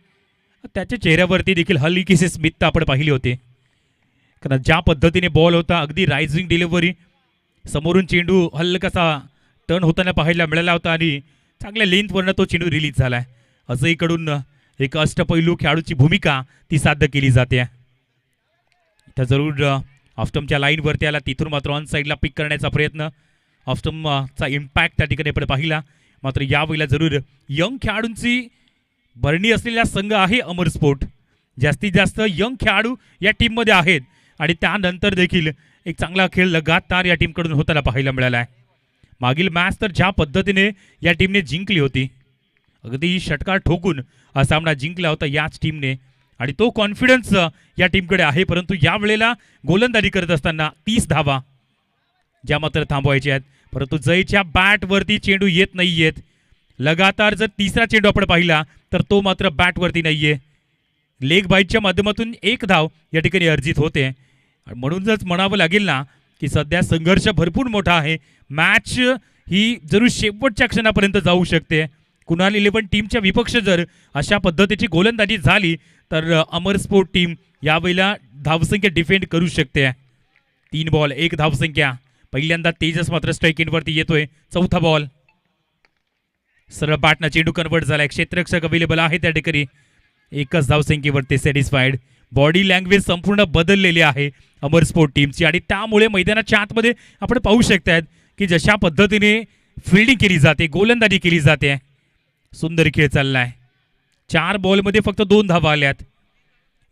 त्याच्या चेहऱ्यावरती देखील हलकीशी स्मितता आपण पाहिली होती. कारण ज्या पद्धतीने बॉल होता अगदी रायझिंग डिलिव्हरी, समोरून चेंडू हलकासा टर्न होताना पाहायला मिळाला होता आणि चांगल्या लेंथवरनं तो चेंडू रिलीज झाला आहे. अजयकडून एक अष्टपैलू खेळाडूची भूमिका ती साध्य केली जाते. तर जरूर ऑफस्टमच्या लाईनवरती आला, तिथून मात्र ऑन साईडला पिक करण्याचा प्रयत्न, ऑफस्टमचा इम्पॅक्ट त्या ठिकाणी आपण पाहिला. मात्र यावेळेला जरूर यंग खेळाडूंची भरणी असलेला संघ आहे अमर स्पोर्ट. जास्तीत जास्त यंग खेळाडू या टीममध्ये आहेत आणि त्यानंतर देखील एक चांगला खेळ लगातार या टीमकडून होताना पाहायला मिळाला आहे. मागील मॅच तर ज्या पद्धतीने या टीमने जिंकली होती, अगदी षटकार ठोकून हा सामना जिंकला होता याच टीमने आणि तो कॉन्फिडन्स या टीमकडे आहे. परंतु यावेळेला गोलंदाजी करत असताना 30 धावा ज्या मात्र थांबवायच्या आहेत. परंतु जयच्या बॅटवरती चेंडू येत नाहीयेत. लगातार जर तिसरा चेंडू आपण पाहिला तर तो मात्र बॅटवरती नाहीये. लेग बाईटच्या माध्यमातून एक धाव या ठिकाणी अर्जित होते. म्हणूनच म्हणावं लागेल ना की सध्या संघर्ष भरपूर मोठा आहे. मॅच ही जरूर शेवटच्या क्षणापर्यंत जाऊ शकते. कुणाल 11 टीमच्या विपक्ष जर अशा पद्धतीची गोलंदाजी झाली तर अमर स्पोर्ट टीम यावेळेला धावसंख्या डिफेंड करू शकते. 3 बॉल 1 धावसंख्या. पहिल्यांदा तेजस मात्र स्ट्राईक इनवरती येतोय. चौथा बॉल सरळ बॅटनं चेंडू कन्वर्ट झालाय. क्षेत्ररक्षक अवेलेबल आहे त्या ठिकाणी. एकच धावसंख्येवरती सॅटिस्फाईड. बॉडी लँग्वेज संपूर्ण बदललेली आहे अमर स्पोर्ट टीमची आणि त्यामुळे मैदानाच्या आतमध्ये आपण पाहू शकतायत की जशा पद्धतीने फिल्डिंग केली जाते, गोलंदाजी केली जाते, सुंदर खेळ चाललाय. 4 बॉलमध्ये फक्त 2 धावा आल्यात.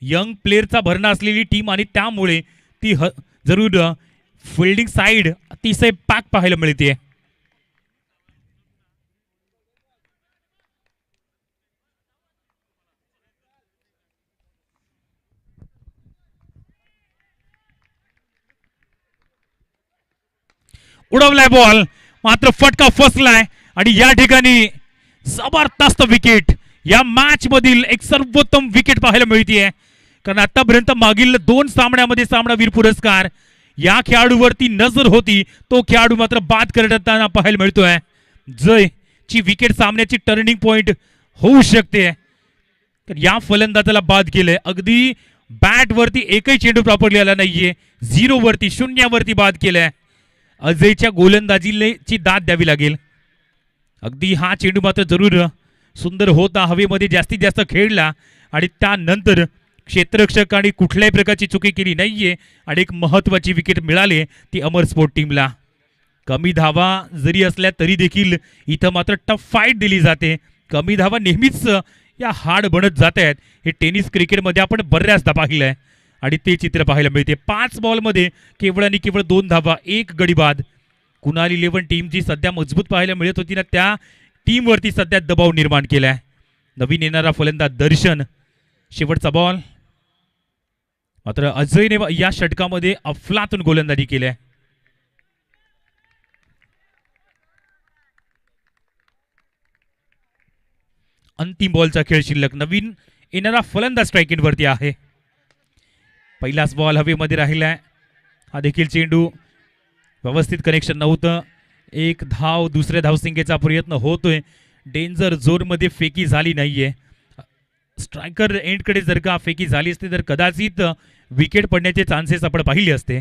यंग प्लेअरचा भरणा असलेली टीम आणि त्यामुळे ती जरूर फिल्डिंग साइड अतिशय पॅक पाहायला मिळते. उडवलाय बॉल, मात्र फटका फसलाय आणि या ठिकाणी जबरदस्त विकेट. या मॅच मधील एक सर्वोत्तम विकेट पाहायला मिळते. कारण आतापर्यंत मागील 2 सामन्यामध्ये सामनावीर पुरस्कार या खेळाडूवरती नजर होती, तो खेळाडू मात्र बाद करताना पाहायला मिळतोय. जय ची विकेट सामन्याची टर्निंग पॉइंट होऊ शकते. या फलंदाजाला बाद केलंय. अगदी बॅट वरती एकही चेंडू प्रॉपरली आला नाहीये. 0 वरती, 0 वरती बाद केलंय. अजयच्या गोलंदाजीची दाद द्यावी लागेल. अगदी हा चेंडू मात्र जरूर सुंदर होता, हवेमध्ये जास्तीत जास्त खेळला आणि त्यानंतर क्षेत्ररक्षकांनी कुठल्याही प्रकारची चुकी केली नाहीये आणि एक महत्त्वाची विकेट मिळाली ती अमर स्पोर्ट टीमला. कमी धावा जरी असल्या तरी देखील इथं मात्र टफ फाईट दिली जाते. कमी धावा नेहमीच या हार्ड बनत जात आहेत. हे टेनिस क्रिकेटमध्ये आपण बऱ्याचदा पाहिलंय आणि ते चित्र पाहायला मिळते. 5 बॉलमध्ये केवळ आणि केवळ 2 धावा, 1 गडी बाद. कुणाल 11 टीम जी सध्या मजबूत पाहायला मिळत होती ना, त्या टीमवरती सध्या दबाव निर्माण केलाय. नवीन येणारा फलंदाज दर्शन. शेवटचा बॉल. मात्र अजयने या षटकामध्ये अफलातून गोलंदाजी केली. अंतिम बॉलचा खेळ शिल्लक. नवीन येणारा फलंदाज स्ट्राईक वरती आहे. पहिलाच बॉल हवेमध्ये राहिलाय. हा देखील चेंडू व्यवस्थित कनेक्शन नव्हतं. 1 धाव दुसऱ्या धावसंख्येचा प्रयत्न होतोय. डेंजर झोनमध्ये फेकी झाली नाहीये. स्ट्रायकर एंडकडे जर का फेकी झाली असते तर कदाचित विकेट पडण्याचे चान्सेस आपण पाहिले असते,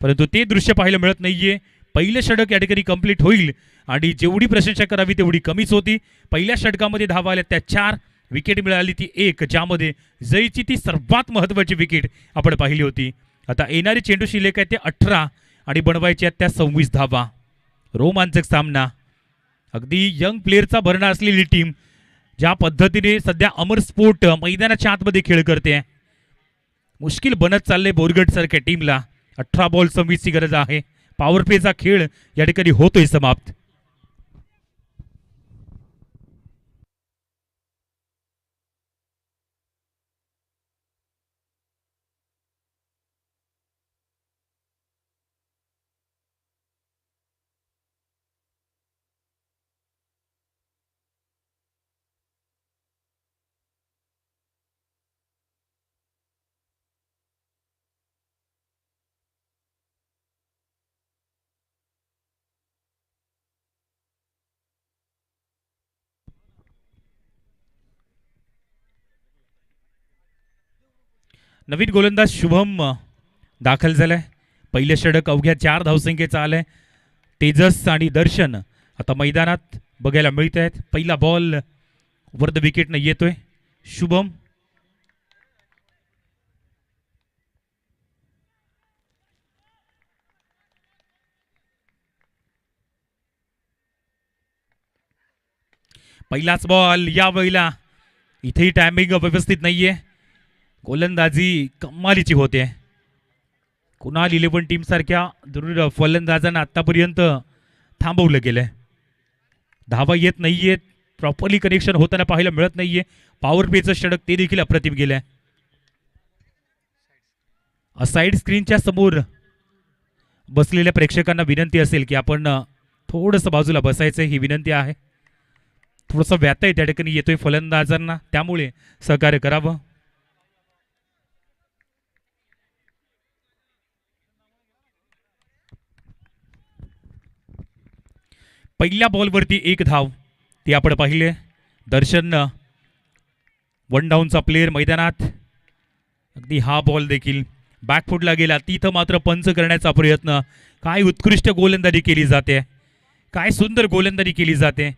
परंतु ते दृश्य पाहायला मिळत नाहीये. पहिलं षटक या ठिकाणी कंप्लीट होईल आणि जेवढी प्रशंसा करावी तेवढी कमीच होती. पहिल्या षटकामध्ये धावा आल्या त्या 4, विकेट मिळाली ती 1, ज्यामध्ये जयची ती सर्वात महत्त्वाची विकेट आपण पाहिली होती. आता येणारी चेंडू शिल्लक आहे ते 18 आणि बनवायचे आहेत त्या 26 धावा. रोमांचक सामना. अगदी यंग प्लेअरचा भरणा असलेली टीम ज्या पद्धतीने सध्या अमर स्पोर्ट मैदानाच्या आतमध्ये खेळ करते, मुश्किल बनत चालले बोरगड सारख्या टीमला. 18 बॉल 26 ची गरज आहे. पॉवर प्लेचा खेळ या ठिकाणी होतोय समाप्त. नवीन गोलंदाज शुभम दाखल झालाय. पहिले षटक अवघ्या 4 धावसंख्येचा आलाय. तेजस आणि दर्शन आता मैदानात बघायला मिळत आहेत. पहिला बॉल वर द विकेटनं येतोय. शुभम पहिलाच बॉल यावेळेला इथेही टायमिंग व्यवस्थित नाहीये. गोलंदाजी कमालीची होते. कुणाल 11 टीम सारख्या जरूर फलंदाजांना आतापर्यंत थांबवलं गेलंय. धावा येत नाहीयेत. प्रॉपरली कनेक्शन होताना पाहायला मिळत नाहीये. पॉवर प्लेचं षटक ते देखील अप्रतिम गेलंय. साईड स्क्रीनच्या समोर बसलेल्या प्रेक्षकांना विनंती असेल की आपण थोडंसं बाजूला बसायचं ही विनंती आहे. थोडंसं व्यत्यय त्या ठिकाणी येतोय फलंदाजांना, त्यामुळे सहकार्य करावं. पहिल्या बॉलवरती एक धाव ती आपण पाहिले. दर्शन वन डाऊनचा प्लेयर मैदानात. अगदी हा बॉल देखील बॅकफुटला गेला. तिथं मात्र पंच करण्याचा प्रयत्न. काय उत्कृष्ट गोलंदाजी केली जाते. काय सुंदर गोलंदाजी केली जाते.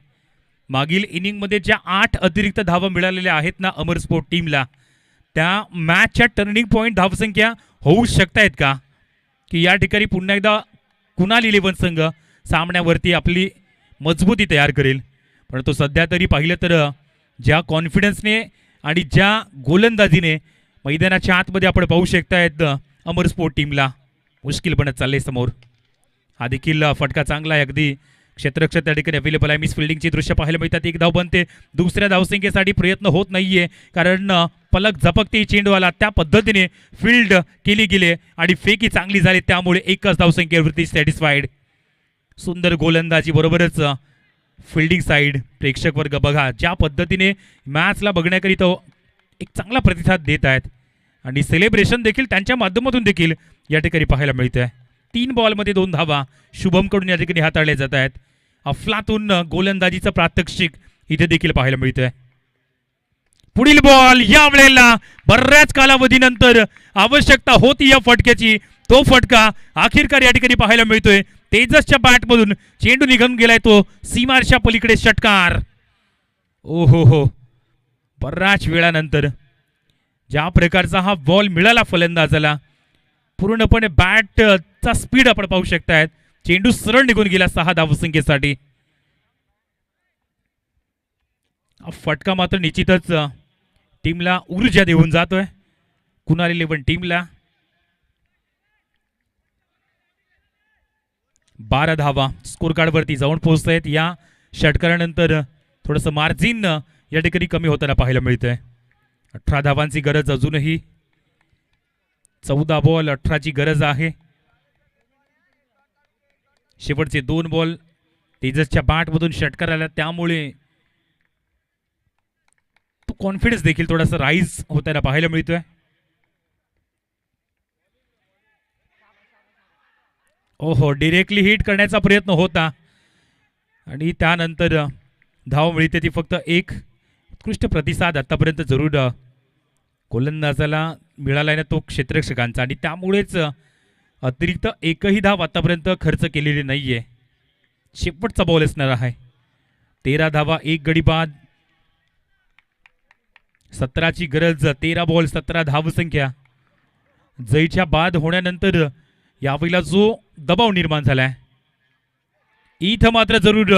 मागील इनिंगमध्ये ज्या 8 अतिरिक्त धावा मिळालेल्या आहेत ना अमर स्पोर्ट टीमला, त्या मॅचच्या टर्निंग पॉईंट धावसंख्या होऊ शकतायत का, की या ठिकाणी पुन्हा एकदा कुणाल 11 संघ सामन्यावरती आपली मजबूती तयार करेल. परंतु सध्या तरी पाहिलं तर ज्या कॉन्फिडन्सने आणि ज्या गोलंदाजीने मैदानाच्या आतमध्ये आपण पाहू शकतायत अमर स्पोर्ट टीमला मुश्किल बनत चालले समोर. हा देखील फटका चांगला आहे. अगदी क्षेत्ररक्षक त्या ठिकाणी अवेलेबल आहे. मिस फिल्डिंगची दृश्य पाहायला मिळतात. एक धाव बनते. दुसऱ्या धावसंख्येसाठी प्रयत्न होत नाहीये, कारण पलक झपकते चेंडूवाला. त्या पद्धतीने फील्ड केली गेली आणि फेकी चांगली झाली, त्यामुळे एकच धावसंख्येवरती सॅटिस्फाईड. सुंदर गोलंदाजी बरोबरच फिल्डिंग साईड. प्रेक्षक वर्ग बघा ज्या पद्धतीने मॅचला बघण्याकरिता एक चांगला प्रतिसाद देत आहेत आणि सेलिब्रेशन देखील त्यांच्या माध्यमातून देखील या ठिकाणी पाहायला मिळत आहे. 3 बॉलमध्ये 2 धावा शुभमकडून या ठिकाणी हाताळल्या जात आहेत. अफलातून गोलंदाजीचं प्रात्यक्षिक इथे देखील पाहायला मिळत आहे. पुढील बॉल या वेळेला बऱ्याच कालावधीनंतर आवश्यकता होती या फटक्याची. तो फटका अखेरकार या ठिकाणी पाहायला मिळतोय. तेजसच्या बॅटमधून चेंडू निघून गेलाय तो सीमारच्या पलीकडे. षटकार. ओ हो, बऱ्याच वेळानंतर ज्या प्रकारचा हा बॉल मिळाला फलंदाजाला, पूर्णपणे बॅटचा स्पीड आपण पाहू शकतायत. चेंडू सरळ निघून गेला 6 धावसंख्येसाठी. फटका मात्र निश्चितच टीमला ऊर्जा देऊन जातोय. कुणाल 11 टीमला 12 धावा स्कोर कार्ड वरती जाऊन पोहोचत आहेत. या षटकारानंतर थोडंसं मार्जिन या ठिकाणी कमी होताना पाहायला मिळतंय. 18 धावांची गरज अजूनही. 14 बॉल 18ची गरज आहे. शेवटचे 2 बॉल तेजसच्या बॅटमधून षटकार आला, त्यामुळे तो कॉन्फिडन्स देखील थोडासा राईज होताना पाहायला मिळतोय. ओहो, डिरेक्टली हिट करण्याचा प्रयत्न होता आणि त्यानंतर धाव मिळते ती फक्त 1. उत्कृष्ट प्रतिसाद आतापर्यंत जरूर गोलंदाजाला मिळाला ना तो क्षेत्ररक्षकांचा, आणि त्यामुळेच अतिरिक्त एकही धाव आतापर्यंत खर्च केलेली नाहीये. शेवटचा बॉल असणार आहे. 13 धावा 1 गडी बाद. 17ची गरज. 13 बॉल 17 धावसंख्या. जयच्या बाद होण्यानंतर यावेळेला जो दबाव निर्माण झालाय, इथं मात्र जरूर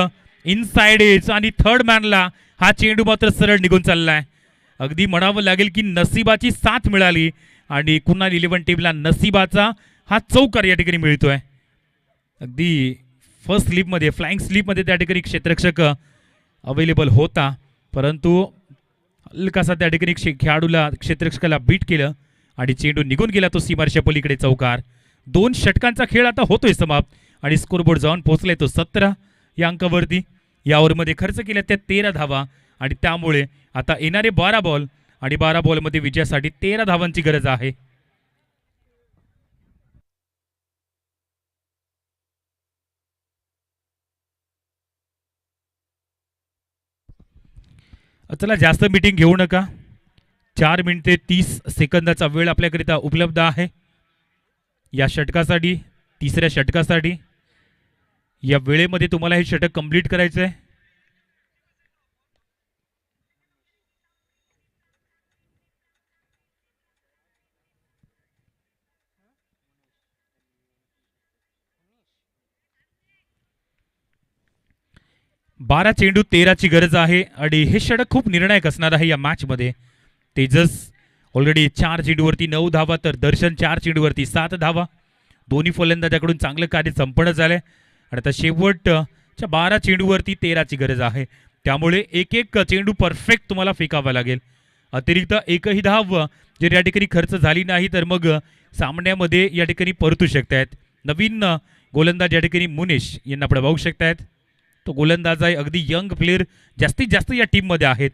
इनसाइड एज आणि थर्ड मॅनला हा चेंडू मात्र सरळ निघून चाललाय. अगदी म्हणावं लागेल की नशिबाची साथ मिळाली आणि कुणाल 11 टीमला नशिबाचा हा चौकार या ठिकाणी मिळतोय. अगदी फर्स्ट स्लिपमध्ये, फ्लाइंग स्लिपमध्ये त्या ठिकाणी क्षेत्ररक्षक अवेलेबल होता, परंतु हलकासा त्या ठिकाणी खेळाडूला क्षेत्ररक्षकाला बीट केलं आणि चेंडू निघून गेला तो सीमारच्या पलीकडे. चौकार. 2 षटकांचा खेळ आता होतोय समाप्त आणि स्कोरबोर्ड जाऊन पोहोचलाय तो 17 या अंकावरती. या ओव्हरमध्ये खर्च केल्या त्या 13 धावा आणि त्यामुळे आता येणारे 12 बॉल आणि 12 बॉलमध्ये विजयासाठी 13 धावांची गरज आहे. चला, जास्त मीटिंग घेऊ नका. 4 मिनिटे 30 सेकंदाचा वेळ आपल्याकरिता उपलब्ध आहे या षटकासाठी, तिसऱ्या षटकासाठी. या वेळेमध्ये तुम्हाला हे षटक कंप्लीट करायचं आहे. बारा चेंडू 13ची गरज आहे आणि हे षटक खूप निर्णायक असणार आहे या मॅच मध्ये. तेजस ऑलरेडी 4 चेंडूवरती 9 धावा, तर दर्शन 4 चेंडूवरती 7 धावा. दोन्ही फलंदाजाकडून चांगलं कार्य संपन्न झालंय आणि आता शेवटच्या 12 चेंडूवरती 13ची गरज आहे. त्यामुळे एक एक चेंडू परफेक्ट तुम्हाला फेकावा लागेल. अतिरिक्त एकही धाव जर या ठिकाणी खर्च झाली नाही तर मग सामन्यामध्ये या ठिकाणी परतू शकतायत. नवीन गोलंदाज या ठिकाणी मुनेश यांना आपण बघू शकतायत. तो गोलंदाज आहे, अगदी यंग प्लेअर जास्तीत जास्त या टीममध्ये आहेत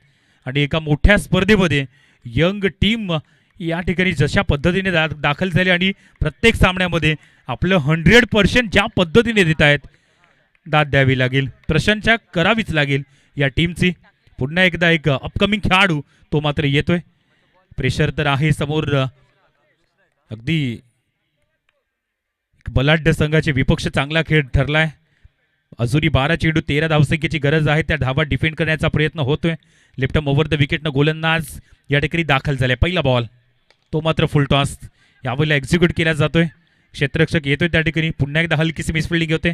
आणि एका मोठ्या स्पर्धेमध्ये यंग टीम या ठिकाणी जशा पद्धतीने दाखल झाली आणि प्रत्येक सामन्यामध्ये आपलं 100% ज्या पद्धतीने देत आहेत, दाद द्यावी लागेल, प्रशंसा करावीच लागेल या टीमची. पुन्हा एकदा एक अपकमिंग खेळाडू तो मात्र येतोय. प्रेशर तर आहे समोर. अगदी बलाढ्य संघाचे विपक्ष चांगला खेळ ठरलाय. अजूनही 12 चेंडू 13 धावसंख्येची गरज आहे. त्या धावा डिफेंड करण्याचा प्रयत्न होतोय. लेफ्ट आर्म ओव्हर द विकेटनं गोलंदाज या ठिकाणी दाखल झालाय. पहिला बॉल तो मात्र फुल टॉस यावेळेला एक्झिक्यूट केला जातोय. क्षेत्ररक्षक येतोय त्या ठिकाणी. पुन्हा एकदा हलकीशी मिसफिल्डिंग होते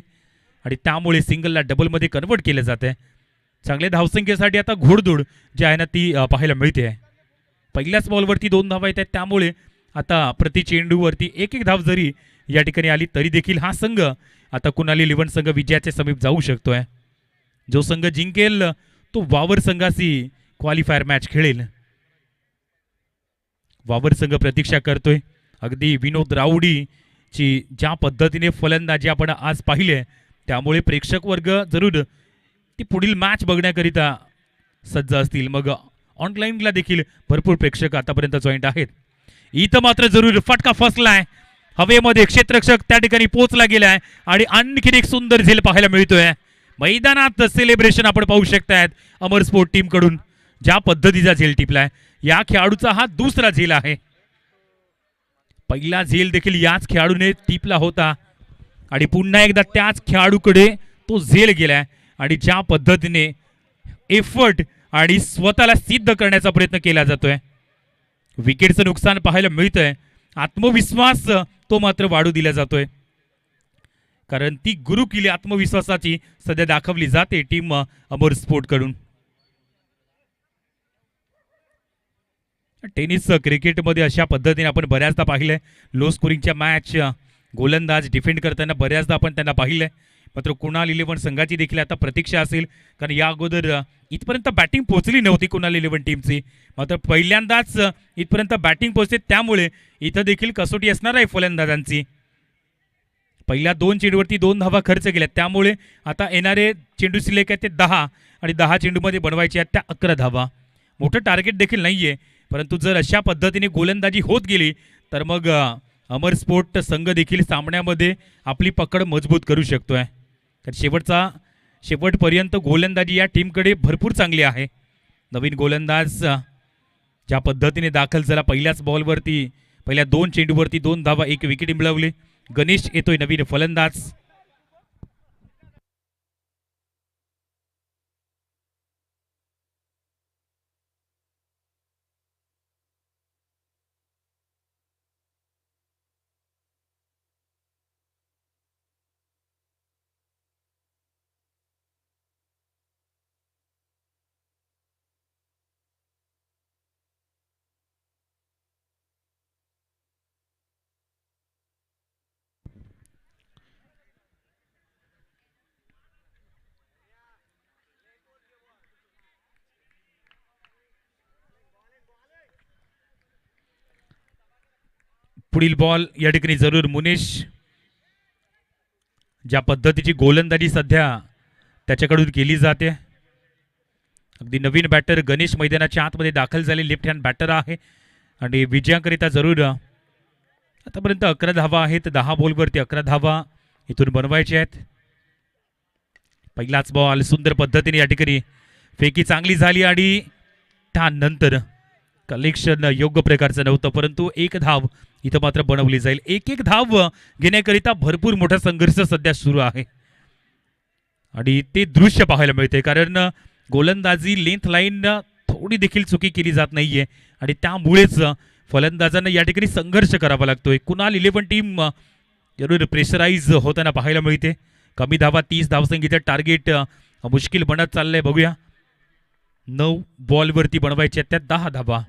आणि त्यामुळे सिंगलला डबलमध्ये कन्वर्ट केलं जात आहे. चांगल्या धावसंख्येसाठी आता घोडदौड जी आहे ना ती पाहायला मिळते आहे. पहिल्याच बॉलवरती 2 धावा येत आहेत. त्यामुळे आता प्रति चेंडूवरती एक एक धाव जरी या ठिकाणी आली तरी देखील हा संघ आता कुणाली 11 संघ विजयाच्या समीप जाऊ शकतोय. जो संघ जिंकेल तो वावर संघाशी क्वालिफायर मॅच खेळेल. वावर संघ प्रतीक्षा करतोय. अगदी विनोद राऊडीची ज्या पद्धतीने फलंदाजी आपण आज पाहिले त्यामुळे प्रेक्षक वर्ग जरूर ती पुढील मॅच बघण्याकरिता सज्ज असतील. मग ऑनलाईनला देखील भरपूर प्रेक्षक आतापर्यंत जॉईंट आहेत. इथं मात्र जरूर फटका फसलाय. हवेमध्ये क्षेत्ररक्षक त्या ठिकाणी पोहोचला गेलाय आणि आणखीन एक सुंदर झेल पाहायला मिळतोय. मैदानात सेलिब्रेशन आपण पाहू शकतायत अमर स्पोर्ट टीम कडून. ज्या पद्धतीचा झेल टिपलाय, या खेळाडूचा हा दुसरा झेल आहे. पहिला झेल देखील याच खेळाडूने टिपला होता आणि पुन्हा एकदा त्याच खेळाडूकडे तो झेल गेलाय आणि ज्या पद्धतीने एफर्ट आणि स्वतःला सिद्ध करण्याचा प्रयत्न केला जातोय. विकेटचं नुकसान पाहायला मिळतंय. आत्मविश्वास तो मात्र वाढू दिला जातोय, कारण ती गुरुकिल्ली आत्मविश्वासाची सध्या दाखवली जाते टीम अमर स्पोर्ट कडून. टेनिस क्रिकेटमध्ये अशा पद्धतीने आपण बऱ्याचदा पाहिलंय. लो स्कोरिंगच्या मॅच गोलंदाज डिफेंड करताना बऱ्याचदा आपण त्यांना पाहिलंय. मात्र कुणाल 11 संघाची देखील आता प्रतीक्षा असेल, कारण या अगोदर इथपर्यंत बॅटिंग पोहोचली नव्हती कुणाल 11 टीमची. मात्र पहिल्यांदाच इथपर्यंत बॅटिंग पोहोचते, त्यामुळे इथं देखील कसोटी असणार आहे फलंदाजांची. पहिल्या 2 चेंडूवरती 2 धावा खर्च केल्या, त्यामुळे आता येणारे चेंडू शिल्लक आहेत ते 10 आणि 10 चेंडूमध्ये बनवायचे आहेत त्या 11 धावा. मोठं टार्गेट देखील नाहीये, परंतु जर अशा पद्धतीने गोलंदाजी होत गेली तर मग अमर स्पोर्ट संघ देखील सामन्यामध्ये आपली पकड मजबूत करू शकतोय. तर शेवटपर्यंत गोलंदाजी या टीमकडे भरपूर चांगली आहे. नवीन गोलंदाज ज्या पद्धतीने दाखल झाला, पहिल्याच बॉलवरती पहिल्या 2 चेंडूवरती 2 धावा, 1 विकेट मिळवली. गणेश येतोय नवीन फलंदाज. पुढील बॉल या ठिकाणी जरूर मुनेश. ज्या पद्धतीची गोलंदाजी सध्या त्याच्याकडून केली जाते. अगदी नवीन बॅटर गणेश मैदानाच्या आतमध्ये दाखल झाले. लेफ्ट हँड बॅटर आहे आणि विजयाकरिता जरूर आतापर्यंत 11 धावा आहेत. 10 बॉलवरती 11 धावा इथून बनवायचे आहेत. पहिलाच बॉल सुंदर पद्धतीने या ठिकाणी फेकी चांगली झाली आणि त्यानंतर कलेक्शन योग्य प्रकारचं नव्हतं, परंतु एक धाव इथं मात्र बनवली जाईल. एक एक धाव घेण्याकरिता भरपूर मोठा संघर्ष सध्या सुरू आहे आणि ते दृश्य पाहायला मिळते, कारण गोलंदाजी लेंथ लाईन थोडी देखील चुकी केली जात नाहीये आणि त्यामुळेच फलंदाजांना या ठिकाणी संघर्ष करावा लागतोय. कुणाल 11 टीम जरूर प्रेशराईज होताना पाहायला मिळते. कमी धावा 30 धावसंख्येचं टार्गेट मुश्किल बनत चाललंय. बघूया, 9 बॉलवरती बनवायचे त्यात 10 धावा.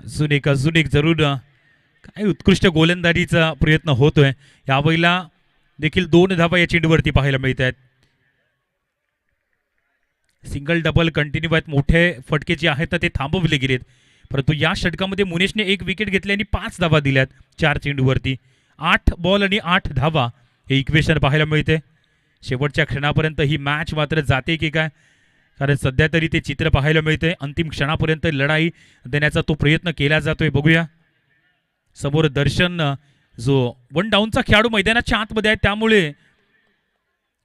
अजून एक जरूर काय उत्कृष्ट गोलंदाजीचा प्रयत्न होतोय. यावेळेला देखील 2 धावा या चेंडूवरती पाहायला मिळत आहेत. सिंगल डबल कंटिन्यू आहेत, मोठे फटके जे आहेत ते थांबवले गेलेत, परंतु या षटकामध्ये मुनेशने 1 विकेट घेतली आणि 5 धावा दिल्यात 4 चेंडूवरती. 8 बॉल आणि 8 धावा हे इक्वेशन पाहायला मिळते. शेवटच्या क्षणापर्यंत ही मॅच मात्र जाते की काय, कारण सध्या तरी ते चित्र पाहायला मिळते. अंतिम क्षणापर्यंत लढाई देण्याचा तो प्रयत्न केला जातोय. बघूया, समोर दर्शन जो 1 डाऊनचा खेळाडू मैदानाच्या आतमध्ये आहे, त्यामुळे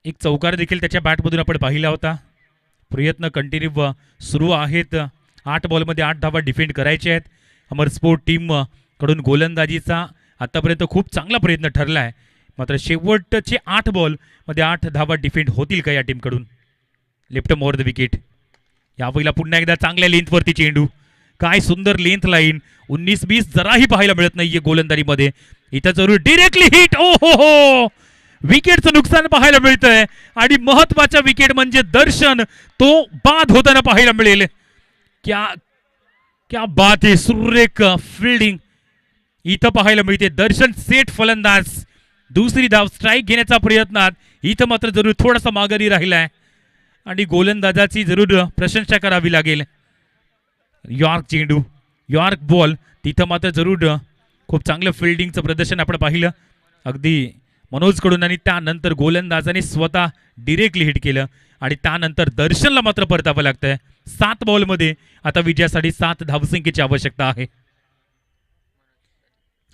एक चौकार देखील त्याच्या बॅटमधून आपण पाहिला होता. प्रयत्न कंटिन्यू सुरू आहेत. 8 बॉलमध्ये 8 धावा डिफेंड करायचे आहेत. अमर स्पोर्ट टीम कडून गोलंदाजीचा आतापर्यंत खूप चांगला प्रयत्न ठरला आहे, मात्र शेवटचे 8 बॉलमध्ये 8 धावा डिफेंड होतील का या टीमकडून. Left more the wicket. यावेळेला पुन्हा एकदा चांगल्या लेंथवरती चेंडू. काय सुंदर लेंथ लाईन. 19-20 जराही पाहायला मिळत नाहीये गोलंदाजीमध्ये. इथं जरूर डिरेक्टली हिट. ओ हो, विकेटचं नुकसान पाहायला मिळतंय आणि महत्वाचा विकेट म्हणजे दर्शन तो बाद होताना पाहायला मिळेल. क्या क्या बात आहे. सुरेख फिल्डिंग इथं पाहायला मिळते. दर्शन सेट फलंदाज. दुसरी धाव स्ट्राईक घेण्याचा प्रयत्नात इथं मात्र जरूर थोडासा माघारी राहिलाय आणि गोलंदाजाची जरूर प्रशंसा करावी लागेल. यॉर्क चेंडू, यॉर्क बॉल. तिथं मात्र जरूर खूप चांगलं फिल्डिंगचं प्रदर्शन आपण पाहिलं अगदी मनोजकडून, आणि त्यानंतर गोलंदाजाने स्वतः डिरेक्टली हिट केलं आणि त्यानंतर दर्शनला मात्र परतावं लागतंय. 7 बॉलमध्ये आता विजयासाठी 7 धावसंख्येची आवश्यकता आहे.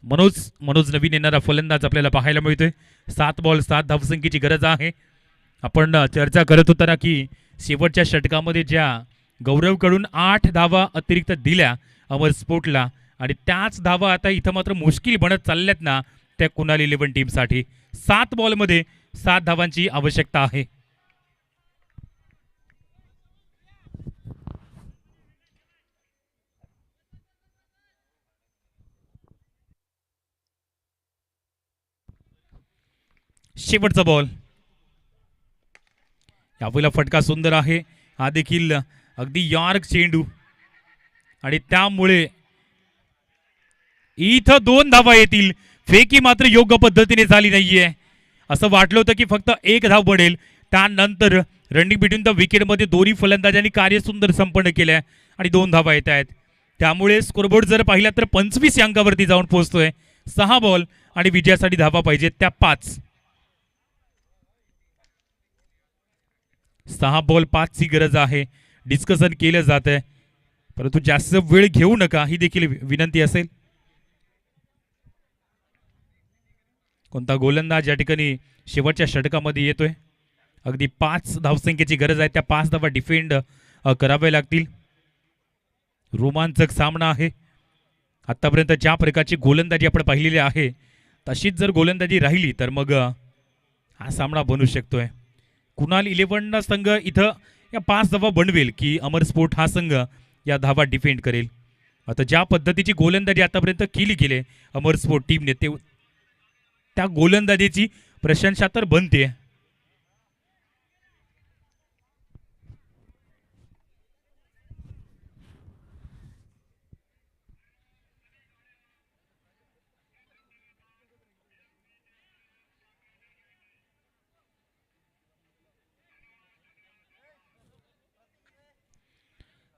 मनोज नवीन येणारा फलंदाज आपल्याला पाहायला मिळतोय. 7 बॉल 7 धावसंख्येची गरज आहे. आपण चर्चा करत होता ना की शेवटच्या षटकामध्ये ज्या गौरवकडून 8 धावा अतिरिक्त दिल्या अमर स्पोर्टला, आणि त्याच धावा आता इथं मात्र मुश्किल बनत चालल्यात ना त्या कुणाल 11 टीमसाठी. 7 बॉलमध्ये 7 धावांची आवश्यकता आहे. शेवटचा बॉल. यावेळेला फटका सुंदर आहे. हा देखील अगदी यॉर्क चेंडू आणि त्यामुळे इथं 2 धावा येतील. फेकी मात्र योग्य पद्धतीने झाली नाहीये. असं वाटलं होतं की फक्त 1 धाव पडेल. त्यानंतर रनिंग बिटवीन द विकेटमध्ये दोन्ही फलंदाजांनी कार्य सुंदर संपन्न केलंय आणि 2 धावा येत आहेत. त्यामुळे स्कोरबोर्ड जर पाहिला तर 25 अंकावरती जाऊन पोहोचतोय. 6 बॉल आणि विजयासाठी धावा पाहिजेत त्या 5. 6 बॉल 5 ची गरज आहे. डिस्कशन केलं जात आहे, परंतु जास्त वेळ घेऊ नका ही देखील विनंती असेल. कोणता गोलंदाज या ठिकाणी शेवटच्या षटकामध्ये येतोय. अगदी 5 धावसंख्येची गरज आहे. त्या 5 धावा डिफेंड कराव्या लागतील. रोमांचक सामना आहे. आतापर्यंत ज्या प्रकारची गोलंदाजी आपण पाहिलेली आहे तशीच जर गोलंदाजी राहिली तर मग हा सामना बनू शकतोय. कुणाल 11 संघ इथं या 5 धावा बनवेल की अमर स्पोर्ट हा संघ या धावा डिफेंड करेल. आता ज्या पद्धतीची गोलंदाजी आतापर्यंत केली गेली अमर स्पोर्ट टीमने त्या गोलंदाजीची प्रशंसा तर बनते.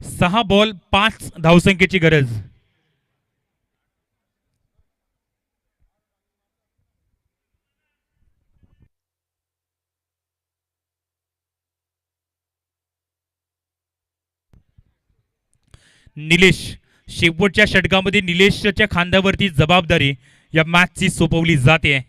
सहा बॉल 5 धावसंख्येची गरज. निलेश, शेवटच्या षटकामध्ये निलेशच्या खांद्यावरती जबाबदारी या मॅचची सोपवली जाते.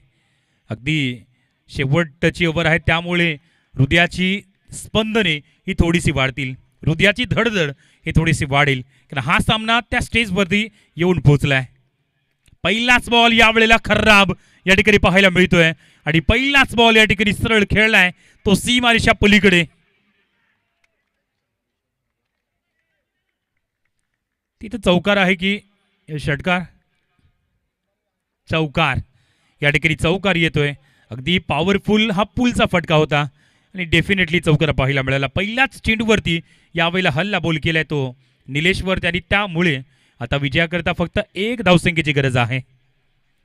अगदी शेवटची ओव्हर आहे, त्यामुळे हृदयाची स्पंदने ही थोडीशी वाढतील, हृदयाची धडधड ही थोडीशी वाढेल, कारण हा सामना त्या स्टेजवरती येऊन पोहोचलाय. पहिलाच बॉल यावेळेला खराब या ठिकाणी पाहायला मिळतोय आणि पहिलाच बॉल या ठिकाणी सरळ खेळलाय तो सीमारेषा पलीकडे. तिथे चौकार आहे की षटकार? चौकार. या ठिकाणी चौकार येतोय. अगदी पॉवरफुल हा पुलचा फटका होता आणि डेफिनेटली चौकार पाहायला मिळाला. पहिल्याच चेंडूवरती यावेळेला हल्ला बोल केलाय तो निलेशवरती आणि त्यामुळे आता विजयाकरता फक्त एक धावसंख्येची गरज आहे.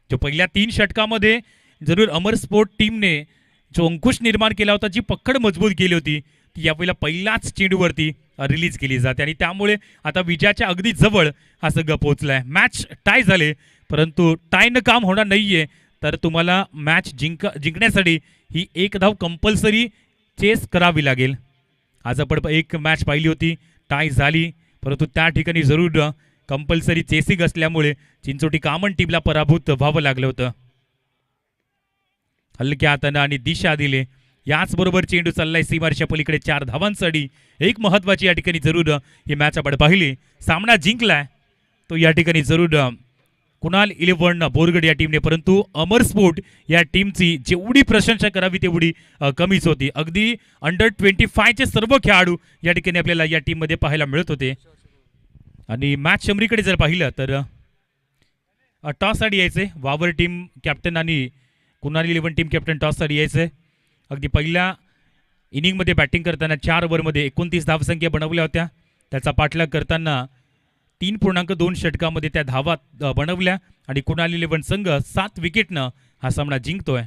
जो पहिल्या 3 षटकामध्ये जरूर अमर स्पोर्ट टीमने जो अंकुश निर्माण केला होता, जी पकड मजबूत केली होती, ती यावेळेला पहिल्याच चेंडूवरती रिलीज केली जाते आणि त्यामुळे आता विजयाच्या अगदी जवळ हा सगळं पोहोचलाय. मॅच टाय झाले, परंतु टायनं काम होणार नाहीये, तर तुम्हाला मॅच जिंकण्यासाठी ही एक धाव कंपल्सरी चेस करावी लागेल. आज आपण एक मॅच पाहिली होती, टाय झाली, परंतु त्या ठिकाणी जरूर कंपल्सरी चेसिंग असल्यामुळे चिंचोटी कामन टीमला पराभूत व्हावं लागलं होतं. हलक्या हातानं आणि दिशा दिले. याचबरोबर चेंडू चाललाय सीमारेषा पलीकडे 4 धावांसाठी. एक महत्वाची या ठिकाणी जरूर ही मॅच आपण पाहिली, सामना जिंकलाय तो या ठिकाणी जरूर कुणाल 11 बोरगड या टीमने, परंतु अमर स्पोर्ट या टीमची जेवढी प्रशंसा करावी तेवढी कमीच होती. अगदी अंडर 25चे सर्व खेळाडू या ठिकाणी आपल्याला या टीममध्ये पाहायला मिळत होते. आणि मॅच शमरीकडे जर पाहिलं तर टॉससाठी यायचे वावर टीम कॅप्टन आणि कुणाल 11 टीम कॅप्टन टॉससाठी यायचे. अगदी पहिल्या इनिंगमध्ये बॅटिंग करताना 4 ओव्हरमध्ये 29 धावसंख्या बनवल्या होत्या. त्याचा पाठलाग करताना 3.2 षटकामध्ये त्या धावा बनवल्या आणि कुणाल 11 संघ 7 विकेटनं हा सामना जिंकतोय.